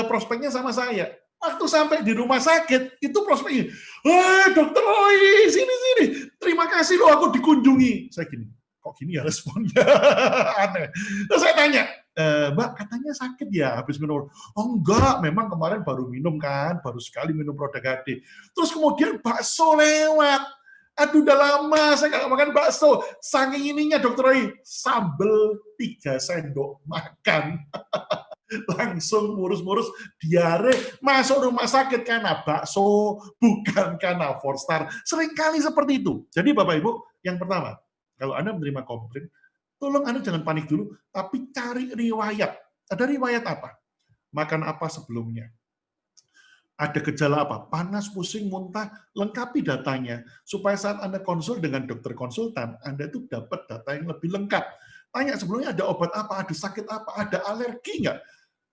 prospeknya sama saya. Waktu sampai di rumah sakit, itu prospeknya, dokter Roy, sini. Terima kasih loh aku dikunjungi. Saya gini, kok gini ya responnya? Aneh. Terus saya tanya, Mbak, katanya sakit ya habis minum? Oh enggak, memang kemarin baru minum kan, baru sekali minum produk HD. Terus kemudian bakso lewat. Aduh, udah lama saya nggak makan bakso. Saking ininya, dokter Roy, sambel 3 sendok makan. Langsung murus-murus diare masuk rumah sakit karena bakso, bukan karena 4-star. Seringkali seperti itu. Jadi Bapak Ibu, yang pertama, kalau Anda menerima komplain, tolong Anda jangan panik dulu, tapi cari riwayat. Ada riwayat apa? Makan apa sebelumnya? Ada gejala apa? Panas, pusing, muntah, lengkapi datanya. Supaya saat Anda konsul dengan dokter konsultan, Anda itu dapat data yang lebih lengkap. Tanya sebelumnya ada obat apa, ada sakit apa, ada alergi nggak?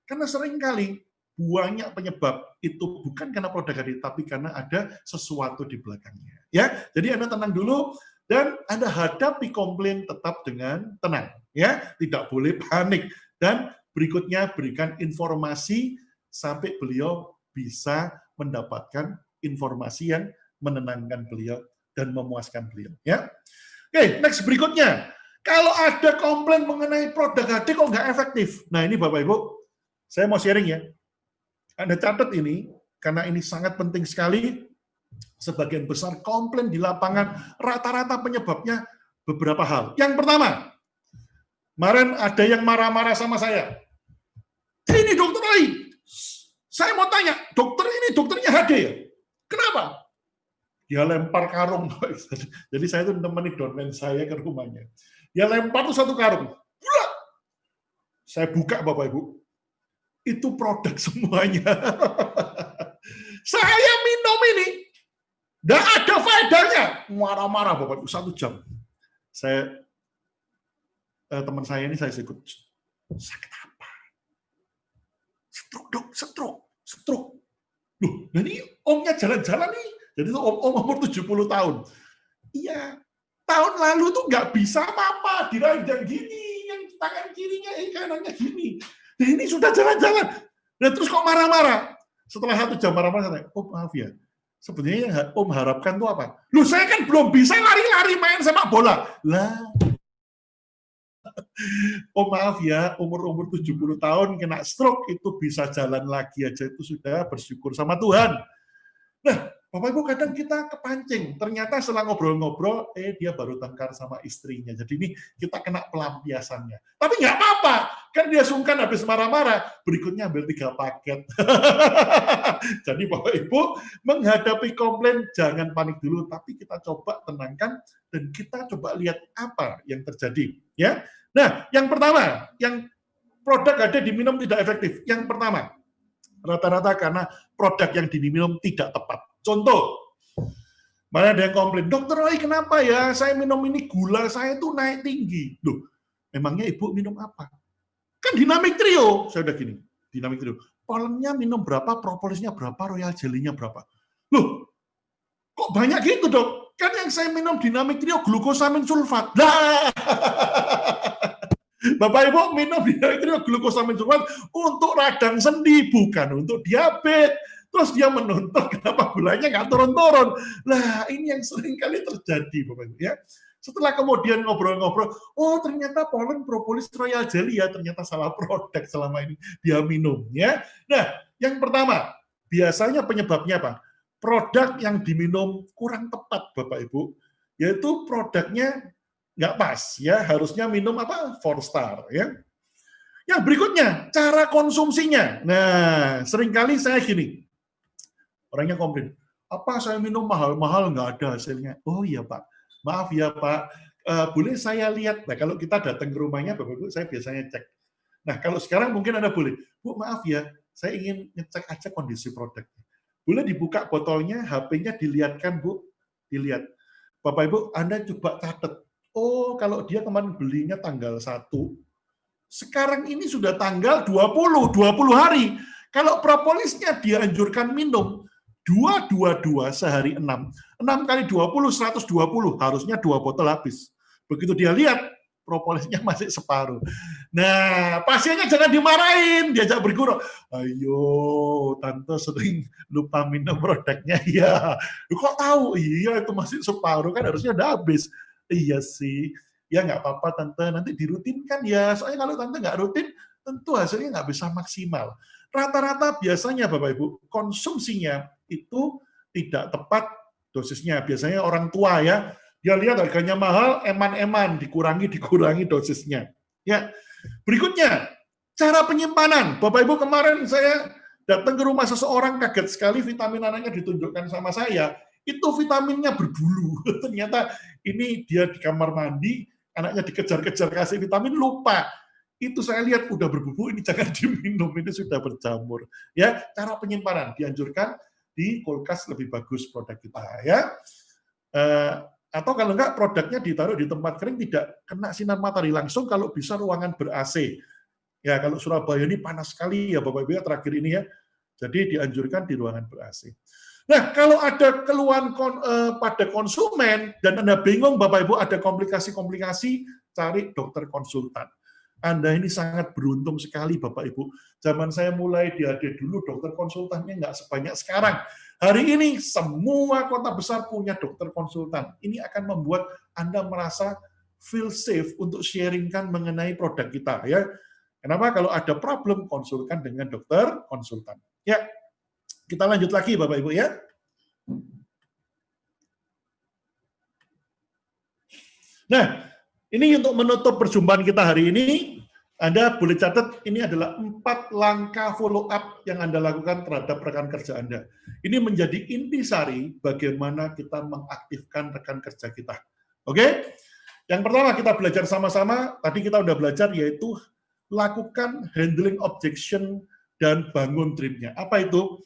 Karena seringkali banyak penyebab itu bukan karena produk HD, tapi karena ada sesuatu di belakangnya. Ya, jadi Anda tenang dulu dan Anda hadapi komplain tetap dengan tenang. Ya, tidak boleh panik. Dan berikutnya berikan informasi sampai beliau bisa mendapatkan informasi yang menenangkan beliau dan memuaskan beliau. Ya, oke, next berikutnya. Kalau ada komplain mengenai produk HD kok nggak efektif. Nah ini Bapak Ibu, saya mau sharing ya. Anda catat ini, karena ini sangat penting sekali. Sebagian besar komplain di lapangan, rata-rata penyebabnya beberapa hal. Yang pertama, kemarin ada yang marah-marah sama saya. Ini dokter Roy, saya mau tanya, dokter ini dokternya HD ya? Kenapa? Dia lempar karung. Jadi saya itu nemeni downline saya ke rumahnya. Dia lempar tuh 1 karung. Saya buka Bapak Ibu. Itu produk semuanya. Saya minum ini, nggak ada faedahnya. Marah-marah Bapak Ibu, 1 jam. Saya, teman saya ini saya ikut, sakit apa? Stroke dok, stroke. Loh, ini omnya jalan-jalan nih. Jadi itu om umur 70 tahun. Iya, tahun lalu tuh nggak bisa apa-apa, diranjang gini, yang tangan kirinya, kanannya gini. Nah, ini sudah jalan-jalan. Nah, terus kok marah-marah? Setelah 1 jam marah-marah, saya, oh maaf ya, sebenarnya yang Om harapkan itu apa? Loh, saya kan belum bisa lari-lari main sepak bola. Lah, oh maaf ya, umur-umur 70 tahun kena stroke, itu bisa jalan lagi aja, itu sudah bersyukur sama Tuhan. Nah, Bapak Ibu kadang kita kepancing, ternyata setelah ngobrol-ngobrol, dia baru tengkar sama istrinya. Jadi ini kita kena pelampiasannya. Tapi nggak apa-apa, kan dia sungkan habis marah-marah, berikutnya ambil 3 paket. Jadi Bapak Ibu menghadapi komplain jangan panik dulu, tapi kita coba tenangkan dan kita coba lihat apa yang terjadi. Ya, nah yang pertama, yang produk ada diminum tidak efektif. Yang pertama, rata-rata karena produk yang diminum tidak tepat. Contoh, mana ada yang komplain, dokter Roy kenapa ya saya minum ini gula saya tuh naik tinggi. Loh, memangnya ibu minum apa? Kan Dinamik Trio. Saya udah gini, Dinamik Trio. Polennya minum berapa, propolisnya berapa, royal jelly-nya berapa. Loh, kok banyak gitu dok? Kan yang saya minum Dinamik Trio glukosamin sulfat. Lah. Bapak Ibu minum Dinamik Trio glukosamin sulfat untuk radang sendi, bukan untuk diabetes. Terus dia menuntut kenapa gulanya nggak turun-turun. Nah, ini yang sering kali terjadi, Bapak Ibu ya. Setelah kemudian ngobrol-ngobrol, oh ternyata polen propolis royal jelly ya, ternyata salah produk selama ini dia minum ya. Nah, yang pertama, biasanya penyebabnya apa? Produk yang diminum kurang tepat, Bapak Ibu, yaitu produknya nggak pas ya, harusnya minum apa? 4-star ya. Yang berikutnya, cara konsumsinya. Nah, seringkali saya gini, orangnya komplain, apa saya minum mahal-mahal nggak ada hasilnya. Oh iya Pak, maaf ya Pak, boleh saya lihat. Nah kalau kita datang ke rumahnya, Bapak Ibu, saya biasanya cek. Nah kalau sekarang mungkin Anda boleh, Bu maaf ya, saya ingin ngecek aja kondisi produknya. Boleh dibuka botolnya, HP-nya dilihatkan Bu, dilihat. Bapak Ibu, Anda coba catat. Oh kalau dia kemarin belinya tanggal 1, sekarang ini sudah tanggal 20 hari. Kalau propolisnya dianjurkan minum 2 sehari 6. 6 kali 20, 120. Harusnya 2 botol habis. Begitu dia lihat, propolisnya masih separuh. Nah, pasiennya jangan dimarahin, diajak bergurau. Ayo, tante sering lupa minum produknya. Ya, kok tahu? Iya, itu masih separuh, kan harusnya udah habis. Iya sih. Ya nggak apa-apa tante, nanti dirutinkan ya. Soalnya kalau tante nggak rutin, tentu hasilnya nggak bisa maksimal. Rata-rata biasanya Bapak Ibu, konsumsinya itu tidak tepat dosisnya. Biasanya orang tua ya, dia lihat harganya mahal, eman-eman, dikurangi dosisnya. Ya, berikutnya, cara penyimpanan. Bapak Ibu, kemarin saya datang ke rumah seseorang, kaget sekali vitamin anaknya ditunjukkan sama saya, itu vitaminnya berbulu. Ternyata ini dia di kamar mandi, anaknya dikejar-kejar kasih vitamin, lupa. Itu saya lihat udah berbubu, ini jangan diminum, ini sudah berjamur. Ya, cara penyimpanan dianjurkan di kulkas lebih bagus produk kita ya. Atau kalau enggak produknya ditaruh di tempat kering, tidak kena sinar matahari langsung, kalau bisa ruangan ber-AC. Ya, kalau Surabaya ini panas sekali ya Bapak Ibu ya terakhir ini ya. Jadi dianjurkan di ruangan ber-AC. Nah, kalau ada keluhan pada konsumen dan Anda bingung Bapak Ibu ada komplikasi-komplikasi, cari dokter konsultan. Anda ini sangat beruntung sekali Bapak Ibu. Zaman saya mulai di AD dulu dokter konsultannya nggak sebanyak sekarang. Hari ini semua kota besar punya dokter konsultan. Ini akan membuat Anda merasa feel safe untuk sharingkan mengenai produk kita ya. Kenapa? Kalau ada problem konsulkan dengan dokter konsultan. Ya, kita lanjut lagi Bapak Ibu ya. Nah, ini untuk menutup perjumpaan kita hari ini, Anda boleh catat ini adalah 4 langkah follow up yang Anda lakukan terhadap rekan kerja Anda. Ini menjadi intisari bagaimana kita mengaktifkan rekan kerja kita. Oke? Yang pertama kita belajar sama-sama, tadi kita udah belajar yaitu lakukan handling objection dan bangun dream-nya. Apa itu?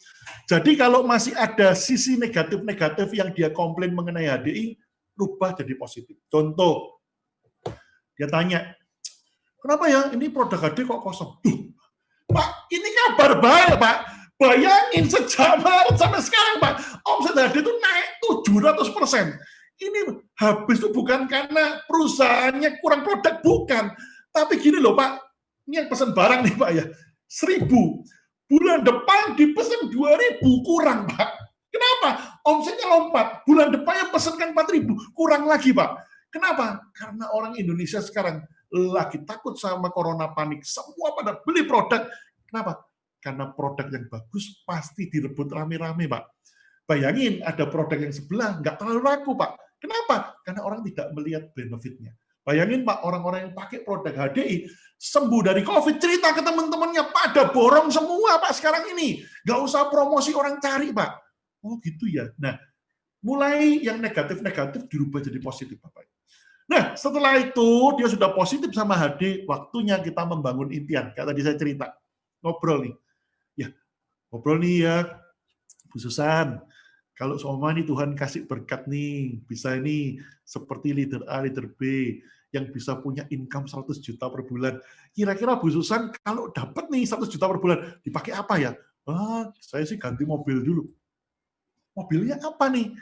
Jadi kalau masih ada sisi negatif-negatif yang dia komplain mengenai HDI, rubah jadi positif. Contoh, dia tanya, kenapa ya ini produk HD kok kosong? Duh, Pak, ini kabar baik, Pak. Bayangin sejak Maret sampai sekarang, Pak, omset HD itu naik 700%. Ini habis itu bukan karena perusahaannya kurang produk, bukan. Tapi gini loh, Pak, ini yang pesan barang nih, Pak ya, 1.000. Bulan depan dipesan 2.000, kurang, Pak. Kenapa? Omsetnya lompat. Bulan depan yang pesankan 4.000, kurang lagi, Pak. Kenapa? Karena orang Indonesia sekarang lagi takut sama corona, panik. Semua pada beli produk. Kenapa? Karena produk yang bagus pasti direbut rame-rame, Pak. Bayangin ada produk yang sebelah nggak terlalu laku, Pak. Kenapa? Karena orang tidak melihat benefitnya. Bayangin, Pak, orang-orang yang pakai produk HDI sembuh dari COVID, cerita ke teman-temannya, pada borong semua, Pak, sekarang ini. Nggak usah promosi, orang cari, Pak. Oh gitu ya. Nah, mulai yang negatif-negatif dirubah jadi positif, Bapak. Nah, setelah itu dia sudah positif sama HD, waktunya kita membangun impian. Kayak tadi saya cerita, ngobrol nih. Ya, ngobrol nih ya, Bu Susan, kalau sama nih Tuhan kasih berkat nih, bisa ini seperti leader A, leader B, yang bisa punya income 100 juta per bulan. Kira-kira Bu Susan kalau dapat nih 100 juta per bulan, dipakai apa ya? Saya sih ganti mobil dulu. Mobilnya apa nih?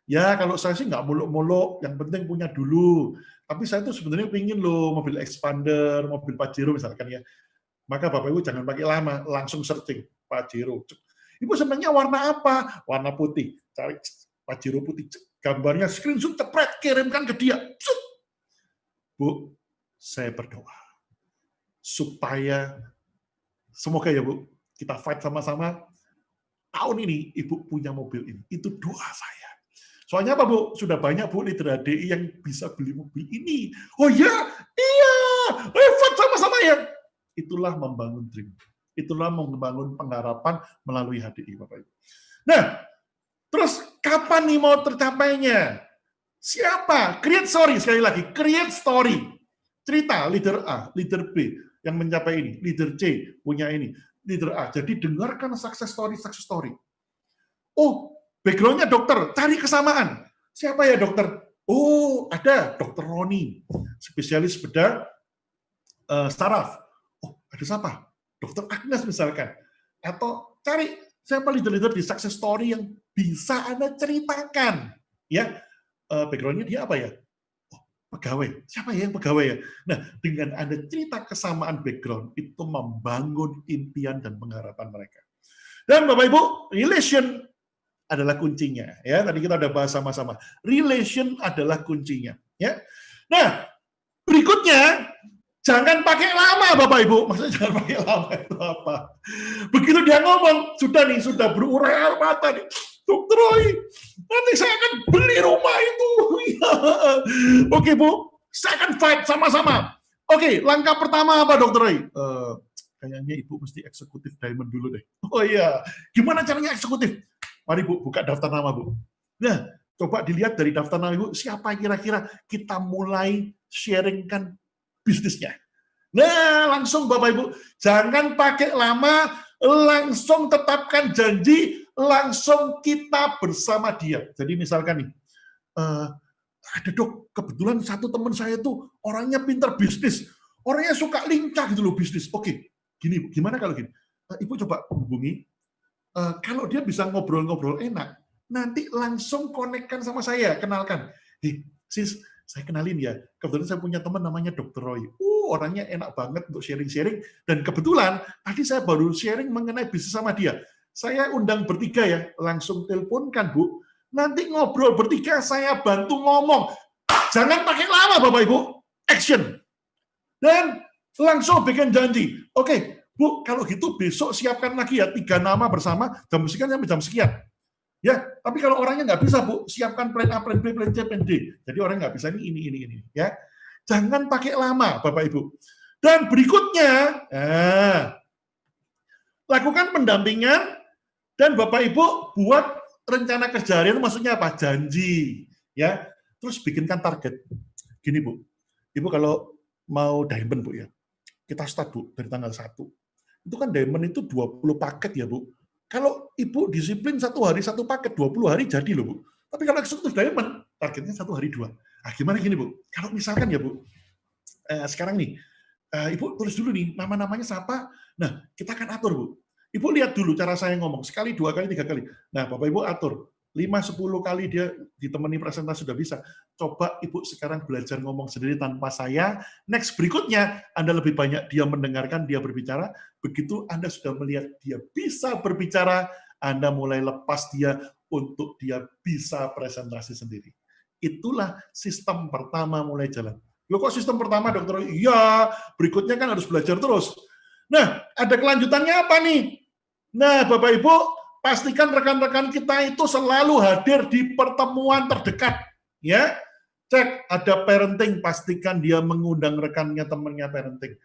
Ya kalau saya sih nggak muluk-muluk, yang penting punya dulu. Tapi saya tuh sebenarnya pingin loh mobil expander, mobil Pajero misalkan ya. Maka Bapak Ibu jangan pakai lama, langsung searching Pajero. Ibu senangnya warna apa? Warna putih. Cari Pajero putih. Gambarnya screenshot, cepret, kirimkan ke dia. Bu, saya berdoa supaya semoga ya Bu, kita fight sama-sama. Tahun ini Ibu punya mobil ini. Itu doa saya. Soalnya apa, Bu? Sudah banyak Bu leader HDI yang bisa beli mobil ini. Oh ya, iya. Fight sama-sama ya. Itulah membangun dream. Itulah membangun pengharapan melalui HDI, Bapak Ibu. Nah, terus kapan nih mau tercapainya? Siapa? Create story, sekali lagi. Create story. Cerita leader A, leader B yang mencapai ini. Leader C punya ini. Leader A. Jadi dengarkan success story. Oh, background-nya dokter. Cari kesamaan. Siapa ya dokter? Oh, ada Dokter Roni, spesialis bedah saraf. Oh, ada siapa? Dokter Agnes misalkan. Atau cari Siapa leader-leader di success story yang bisa Anda ceritakan? Ya, background-nya dia apa ya? Oh, pegawai. Siapa ya yang pegawai ya? Nah, dengan Anda cerita kesamaan background, itu membangun impian dan pengharapan mereka. Dan Bapak Ibu, relation adalah kuncinya. Ya, tadi kita udah bahas sama-sama. Relation adalah kuncinya. Ya. Nah, berikutnya, jangan pakai lama Bapak Ibu. Maksudnya jangan pakai lama itu apa? Begitu dia ngomong, sudah berurai air mata nih. Dokter Roy, nanti saya akan beli rumah itu. Oke Bu, saya akan fight sama-sama. Oke, langkah pertama apa Dokter Roy? Kayaknya Ibu mesti eksekutif diamond dulu deh. Oh iya, gimana caranya eksekutif? Mari Bu, buka daftar nama Bu. Nah, coba dilihat dari daftar nama Ibu, siapa kira-kira kita mulai sharingkan bisnisnya. Nah, langsung Bapak Ibu, jangan pakai lama, langsung tetapkan janji, langsung kita bersama dia. Jadi misalkan nih, ada Dok, kebetulan satu teman saya tuh orangnya pintar bisnis, orangnya suka lincah gitu loh bisnis. Oke, gini, gimana kalau gini? Ibu coba hubungi, kalau dia bisa ngobrol-ngobrol enak, nanti langsung konekkan sama saya, kenalkan. Sis, saya kenalin ya, kebetulan saya punya teman namanya Dr. Roy. Orangnya enak banget untuk sharing-sharing, dan kebetulan tadi saya baru sharing mengenai bisnis sama dia. Saya undang bertiga ya, langsung teleponkan Bu, nanti ngobrol bertiga, saya bantu ngomong. Jangan pakai lama Bapak Ibu, action. Dan langsung bikin janji. Oke, Bu, kalau gitu besok siapkan lagi ya 3 nama bersama, jam sekian sampai jam sekian. Ya, tapi kalau orangnya nggak bisa, Bu, siapkan plan A, plan B, plan C, plan D. Jadi orang nggak bisa ini. Ya, jangan pakai lama, Bapak Ibu. Dan berikutnya, lakukan pendampingan dan Bapak Ibu buat rencana kerja harian, maksudnya apa? Janji. Ya, terus bikinkan target. Gini Bu, Ibu kalau mau diamond Bu ya, kita start Bu dari tanggal 1. Itu kan diamond itu 20 paket ya Bu. Kalau Ibu disiplin 1 hari 1 paket, 20 hari jadi loh Bu. Tapi kalau eksekutif diamond, targetnya 1 hari 2. Nah, gimana gini Bu, kalau misalkan ya Bu, sekarang nih, Ibu tulis dulu nih, nama-namanya siapa, nah kita akan atur Bu. Ibu lihat dulu cara saya ngomong, sekali, 2 kali, 3 kali. Nah Bapak Ibu atur, 5-10 kali dia ditemani presentasi sudah bisa. Coba Ibu sekarang belajar ngomong sendiri tanpa saya. Next berikutnya, Anda lebih banyak dia mendengarkan, dia berbicara. Begitu Anda sudah melihat dia bisa berbicara, Anda mulai lepas dia untuk dia bisa presentasi sendiri. Itulah sistem pertama mulai jalan. Loh kok sistem pertama Dokter? Iya, berikutnya kan harus belajar terus. Nah, ada kelanjutannya apa nih? Nah, Bapak Ibu, pastikan rekan-rekan kita itu selalu hadir di pertemuan terdekat. Ya, cek ada parenting, pastikan dia mengundang rekannya, temannya parenting.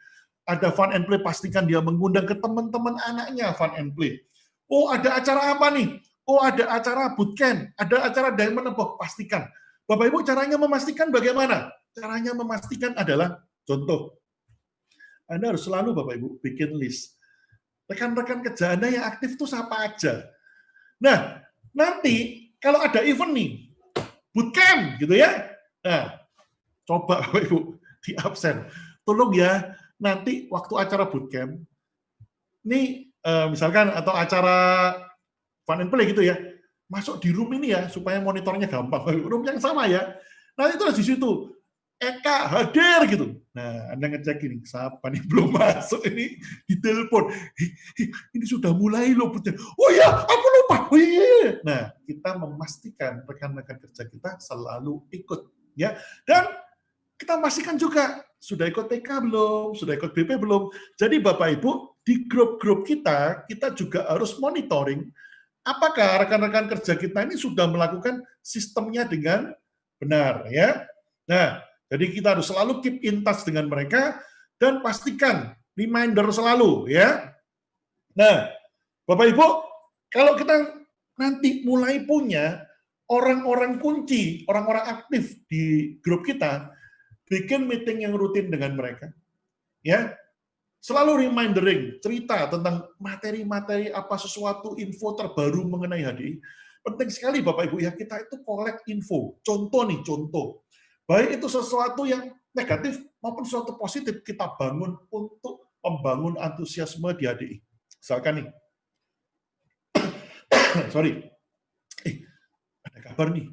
Ada fun and play, pastikan dia mengundang ke teman-teman anaknya fun and play. Oh, ada acara apa nih? Oh, ada acara bootcamp, ada acara diamond apa? Pastikan. Bapak Ibu, caranya memastikan bagaimana? Caranya memastikan adalah, contoh, Anda harus selalu Bapak Ibu bikin list. Rekan-rekan kerja Anda yang aktif itu siapa aja. Nah, nanti kalau ada event nih, bootcamp gitu ya. Nah, coba Bapak Ibu di absen. Tolong ya, nanti waktu acara bootcamp, ini misalkan atau acara fun and play gitu ya, masuk di room ini ya supaya monitornya gampang. Room yang sama ya. Nah, itu di situ. Eka hadir gitu. Nah, Anda ngecek ini, siapa nih belum masuk ini ditelepon. Ini sudah mulai loh. Oh ya, aku lupa. Oh iya. Nah, kita memastikan rekan-rekan kerja kita selalu ikut ya. Dan kita pastikan juga sudah ikut TK belum, sudah ikut BP belum. Jadi Bapak Ibu, di grup-grup kita juga harus monitoring apakah rekan-rekan kerja kita ini sudah melakukan sistemnya dengan benar ya. Nah, jadi kita harus selalu keep in touch dengan mereka dan pastikan reminder selalu ya. Nah, Bapak Ibu, kalau kita nanti mulai punya orang-orang kunci, orang-orang aktif di grup kita, bikin meeting yang rutin dengan mereka. Ya. Selalu remindering, cerita tentang materi-materi apa sesuatu info terbaru mengenai HDI. Penting sekali Bapak Ibu ya, kita itu collect info. Contoh nih, contoh. Baik itu sesuatu yang negatif maupun sesuatu positif kita bangun untuk membangun antusiasme di HDI. Misalkan nih, Sorry. Ada kabar nih.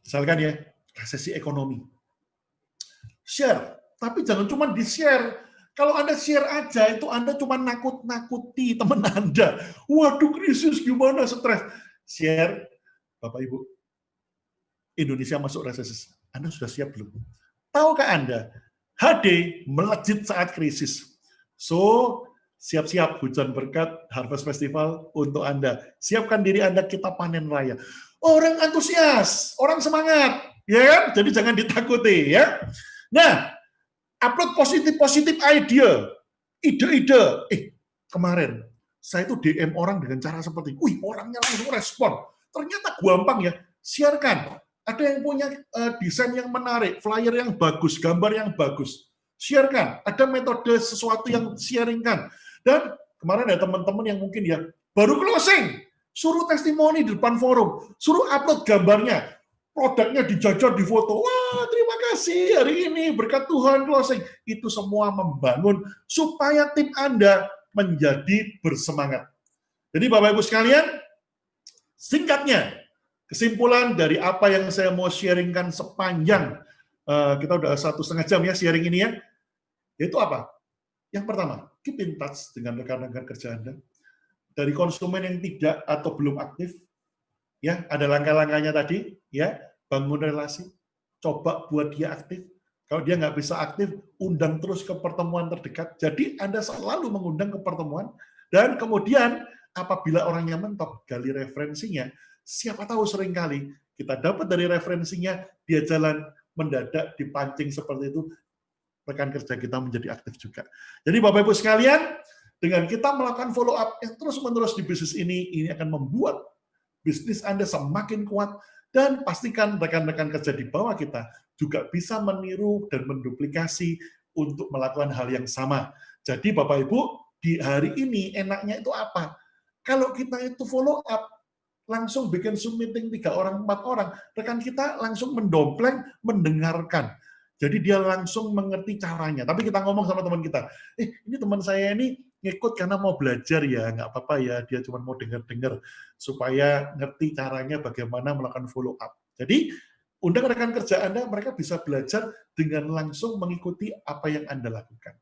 Misalkan ya, resesi ekonomi. Share, tapi jangan cuma di-share. Kalau Anda share aja, itu Anda cuma nakut-nakuti teman Anda. Waduh, krisis gimana, stres. Share, Bapak Ibu, Indonesia masuk resesi. Anda sudah siap belum? Tahukah Anda, HD melejit saat krisis. So, siap-siap hujan berkat Harvest Festival untuk Anda. Siapkan diri Anda, kita panen raya. Orang antusias, orang semangat, ya kan? Jadi jangan ditakuti, ya. Nah, upload positif ide-ide. Kemarin saya itu DM orang dengan cara seperti, wih, orangnya langsung respon. Ternyata gampang ya, siarkan. Ada yang punya desain yang menarik, flyer yang bagus, gambar yang bagus. Siarkan. Ada metode sesuatu yang sharingkan. Dan kemarin ada teman-teman yang mungkin ya baru closing, suruh testimoni di depan forum, suruh upload gambarnya, produknya dijajah di foto. Wah, terima kasih hari ini berkat Tuhan closing. Itu semua membangun supaya tim Anda menjadi bersemangat. Jadi Bapak Ibu sekalian, singkatnya, kesimpulan dari apa yang saya mau sharingkan sepanjang kita udah 1,5 jam ya sharing ini ya, yaitu apa? Yang pertama, keep in touch dengan rekan-rekan kerja Anda. Dari konsumen yang tidak atau belum aktif, ya ada langkah-langkahnya tadi, ya bangun relasi, coba buat dia aktif. Kalau dia nggak bisa aktif, undang terus ke pertemuan terdekat. Jadi Anda selalu mengundang ke pertemuan, dan kemudian apabila orangnya mentok, gali referensinya. Siapa tahu seringkali kita dapat dari referensinya, dia jalan mendadak dipancing seperti itu, rekan kerja kita menjadi aktif juga. Jadi Bapak Ibu sekalian, dengan kita melakukan follow up yang terus-menerus di bisnis ini akan membuat bisnis Anda semakin kuat, dan pastikan rekan-rekan kerja di bawah kita juga bisa meniru dan menduplikasi untuk melakukan hal yang sama. Jadi Bapak Ibu, di hari ini enaknya itu apa? Kalau kita itu follow up, langsung bikin Zoom meeting 3 orang, 4 orang, rekan kita langsung mendompleng, mendengarkan. Jadi dia langsung mengerti caranya. Tapi kita ngomong sama teman kita, ini teman saya ini ngikut karena mau belajar ya, nggak apa-apa ya, dia cuma mau dengar-dengar supaya ngerti caranya bagaimana melakukan follow up. Jadi undang rekan kerja Anda, mereka bisa belajar dengan langsung mengikuti apa yang Anda lakukan.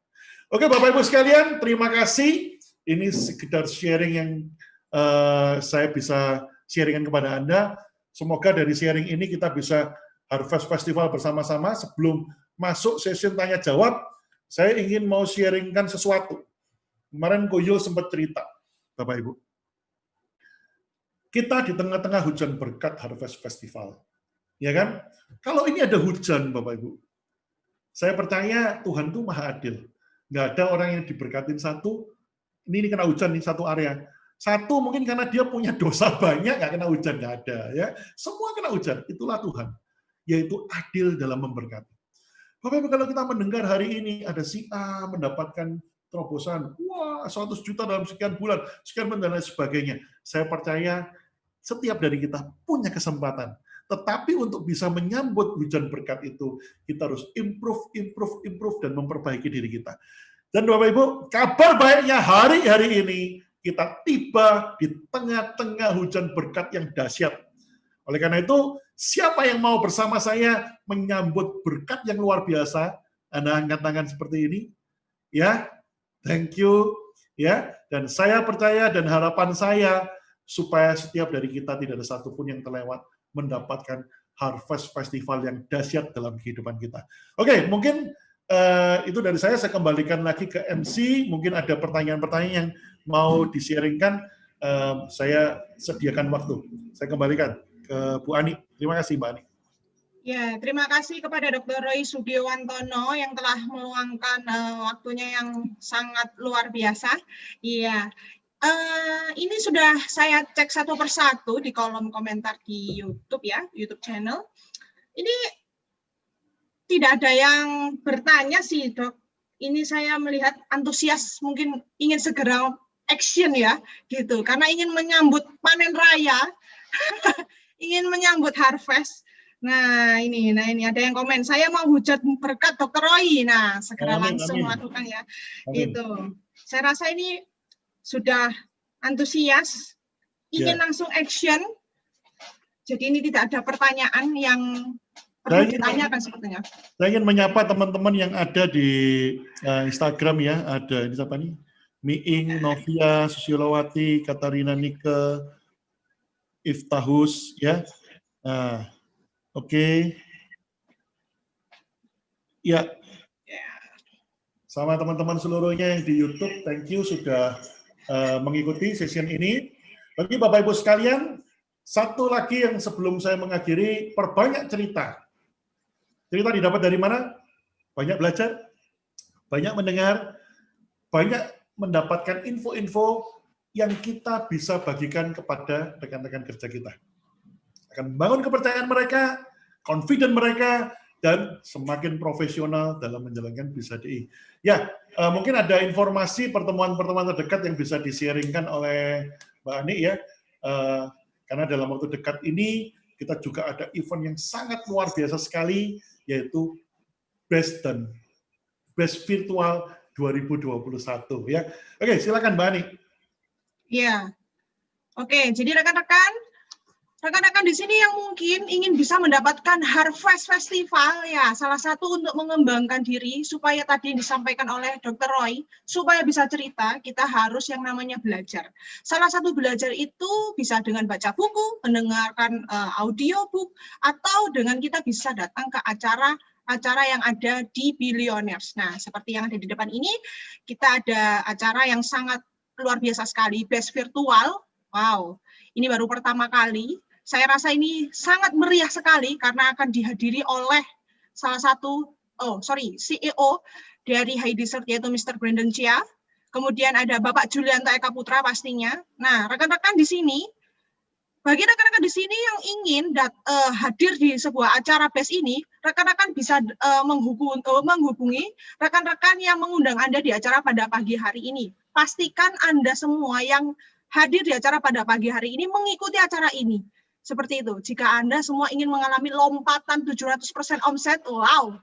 Oke Bapak Ibu sekalian, terima kasih. Ini sekedar sharing yang saya bisa sharingkan kepada Anda. Semoga dari sharing ini kita bisa Harvest Festival bersama-sama. Sebelum masuk sesi tanya jawab, saya ingin mau sharingkan sesuatu. Kemarin Koyo sempat cerita, Bapak Ibu. Kita di tengah-tengah hujan berkat Harvest Festival. Ya kan? Kalau ini ada hujan, Bapak Ibu, saya percaya Tuhan itu maha adil. Nggak ada orang yang diberkatin satu, ini kena hujan di satu area. Satu mungkin karena dia punya dosa banyak, nggak kena hujan, nggak ada. Ya, semua kena hujan, itulah Tuhan. Yaitu adil dalam memberkati. Bapak Ibu, kalau kita mendengar hari ini ada si A mendapatkan terobosan, wah 100 juta dalam sekian bulan, sekian dan lain sebagainya. Saya percaya setiap dari kita punya kesempatan. Tetapi untuk bisa menyambut hujan berkat itu, kita harus improve, dan memperbaiki diri kita. Dan Bapak Ibu, kabar baiknya hari-hari ini, kita tiba di tengah-tengah hujan berkat yang dahsyat. Oleh karena itu, siapa yang mau bersama saya menyambut berkat yang luar biasa? Anda angkat tangan seperti ini. Ya, thank you. Ya, dan saya percaya dan harapan saya supaya setiap dari kita tidak ada satupun yang terlewat mendapatkan Harvest Festival yang dahsyat dalam kehidupan kita. Oke, mungkin itu dari saya kembalikan lagi ke MC. Mungkin ada pertanyaan-pertanyaan yang mau di-sharingkan, saya sediakan waktu. Saya kembalikan ke Bu Ani. Terima kasih, Mbak Ani. Ya, terima kasih kepada Dr. Roy Sugiowantono yang telah meluangkan waktunya yang sangat luar biasa. Iya, ini sudah saya cek satu persatu di kolom komentar di YouTube ya, YouTube channel. Ini tidak ada yang bertanya sih, Dok. Ini saya melihat antusias, mungkin ingin segera action ya, gitu. Karena ingin menyambut panen raya, ingin menyambut harvest. Nah ini ada yang komen, saya mau hujan berkat Dr. Roy. Nah segera langsung lakukan ya. Itu. Saya rasa ini sudah antusias, ingin Ya. langsung action. Jadi ini tidak ada pertanyaan yang perlu ditanyakan sepertinya. Saya ingin menyapa teman-teman yang ada di Instagram ya. Ada ini siapa nih? Miing, Novia, Susilowati, Katarina Nike, Iftahus ya. Nah, oke. Ya. Sama teman-teman seluruhnya yang di YouTube, thank you sudah mengikuti session ini. Bagi Bapak Ibu sekalian, satu lagi yang sebelum saya mengakhiri, perbanyak cerita. Cerita didapat dari mana? Banyak belajar, banyak mendengar, banyak mendapatkan info-info yang kita bisa bagikan kepada rekan-rekan kerja kita. Akan membangun kepercayaan mereka, confident mereka, dan semakin profesional dalam menjalankan Bisa DI. Ya, mungkin ada informasi pertemuan-pertemuan terdekat yang bisa di-sharingkan oleh Mbak Ani ya, karena dalam waktu dekat ini kita juga ada event yang sangat luar biasa sekali, yaitu Best Virtual 2021 ya. Oke, silakan Mbak Ani. Ya, oke. Jadi rekan-rekan di sini yang mungkin ingin bisa mendapatkan Harvest Festival, ya salah satu untuk mengembangkan diri supaya tadi yang disampaikan oleh Dr. Roy, supaya bisa cerita, kita harus yang namanya belajar. Salah satu belajar itu bisa dengan baca buku, mendengarkan audiobook, atau dengan kita bisa datang ke acara yang ada di Billionaires. Nah, seperti yang ada di depan ini, kita ada acara yang sangat luar biasa sekali, Best Virtual. Wow, ini baru pertama kali. Saya rasa ini sangat meriah sekali karena akan dihadiri oleh salah satu CEO dari High Desert, yaitu Mr. Brandon Chia. Kemudian ada Bapak Julianto Eka Putra pastinya. Nah, rekan-rekan di sini, bagi rekan-rekan di sini yang ingin hadir di sebuah acara BEST ini, rekan-rekan bisa menghubungi rekan-rekan yang mengundang Anda di acara pada pagi hari ini. Pastikan Anda semua yang hadir di acara pada pagi hari ini mengikuti acara ini. Seperti itu. Jika Anda semua ingin mengalami lompatan 700% omset, wow.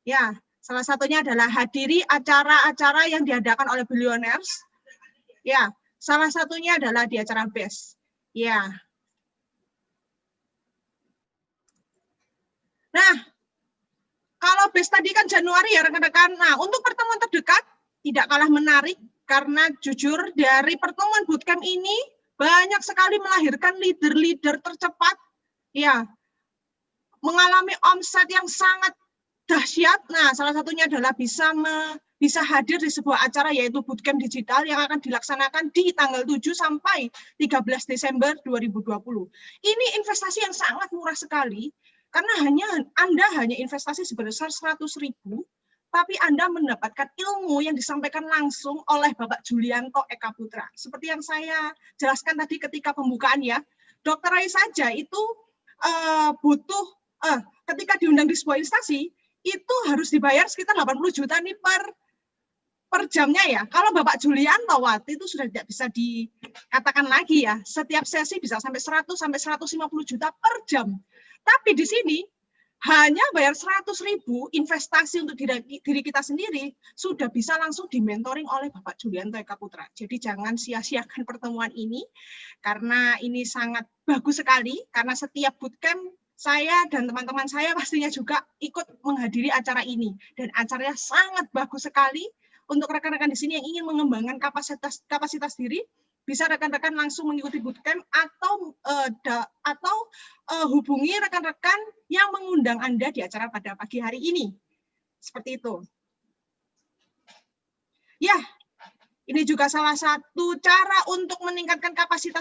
Ya, salah satunya adalah hadiri acara-acara yang diadakan oleh Billionaires. Ya, salah satunya adalah di acara BEST. Ya. Nah, kalau BEST tadi kan Januari ya rekan-rekan. Nah, untuk pertemuan terdekat tidak kalah menarik karena jujur dari pertemuan bootcamp ini banyak sekali melahirkan leader-leader tercepat, ya, mengalami omset yang sangat dahsyat. Nah, salah satunya adalah bisa hadir di sebuah acara yaitu bootcamp digital yang akan dilaksanakan di tanggal 7 sampai 13 Desember 2020. Ini investasi yang sangat murah sekali karena Anda hanya investasi sebesar 100.000. Tapi Anda mendapatkan ilmu yang disampaikan langsung oleh Bapak Julianto Eka Putra. Seperti yang saya jelaskan tadi ketika pembukaan ya, Dr. Rai saja itu butuh, ketika diundang di sebuah instansi, itu harus dibayar sekitar 80 juta nih per jamnya ya. Kalau Bapak Julianto waktu itu sudah tidak bisa dikatakan lagi ya, setiap sesi bisa sampai 100 sampai 150 juta per jam. Tapi di sini, hanya bayar 100.000 investasi untuk diri kita sendiri, sudah bisa langsung dimentoring oleh Bapak Julianto Eka Putra. Jadi jangan sia-siakan pertemuan ini, karena ini sangat bagus sekali, karena setiap bootcamp saya dan teman-teman saya pastinya juga ikut menghadiri acara ini. Dan acaranya sangat bagus sekali untuk rekan-rekan di sini yang ingin mengembangkan kapasitas diri, bisa rekan-rekan langsung mengikuti bootcamp atau hubungi rekan-rekan yang mengundang Anda di acara pada pagi hari ini. Seperti itu. Ya, ini juga salah satu cara untuk meningkatkan kapasitas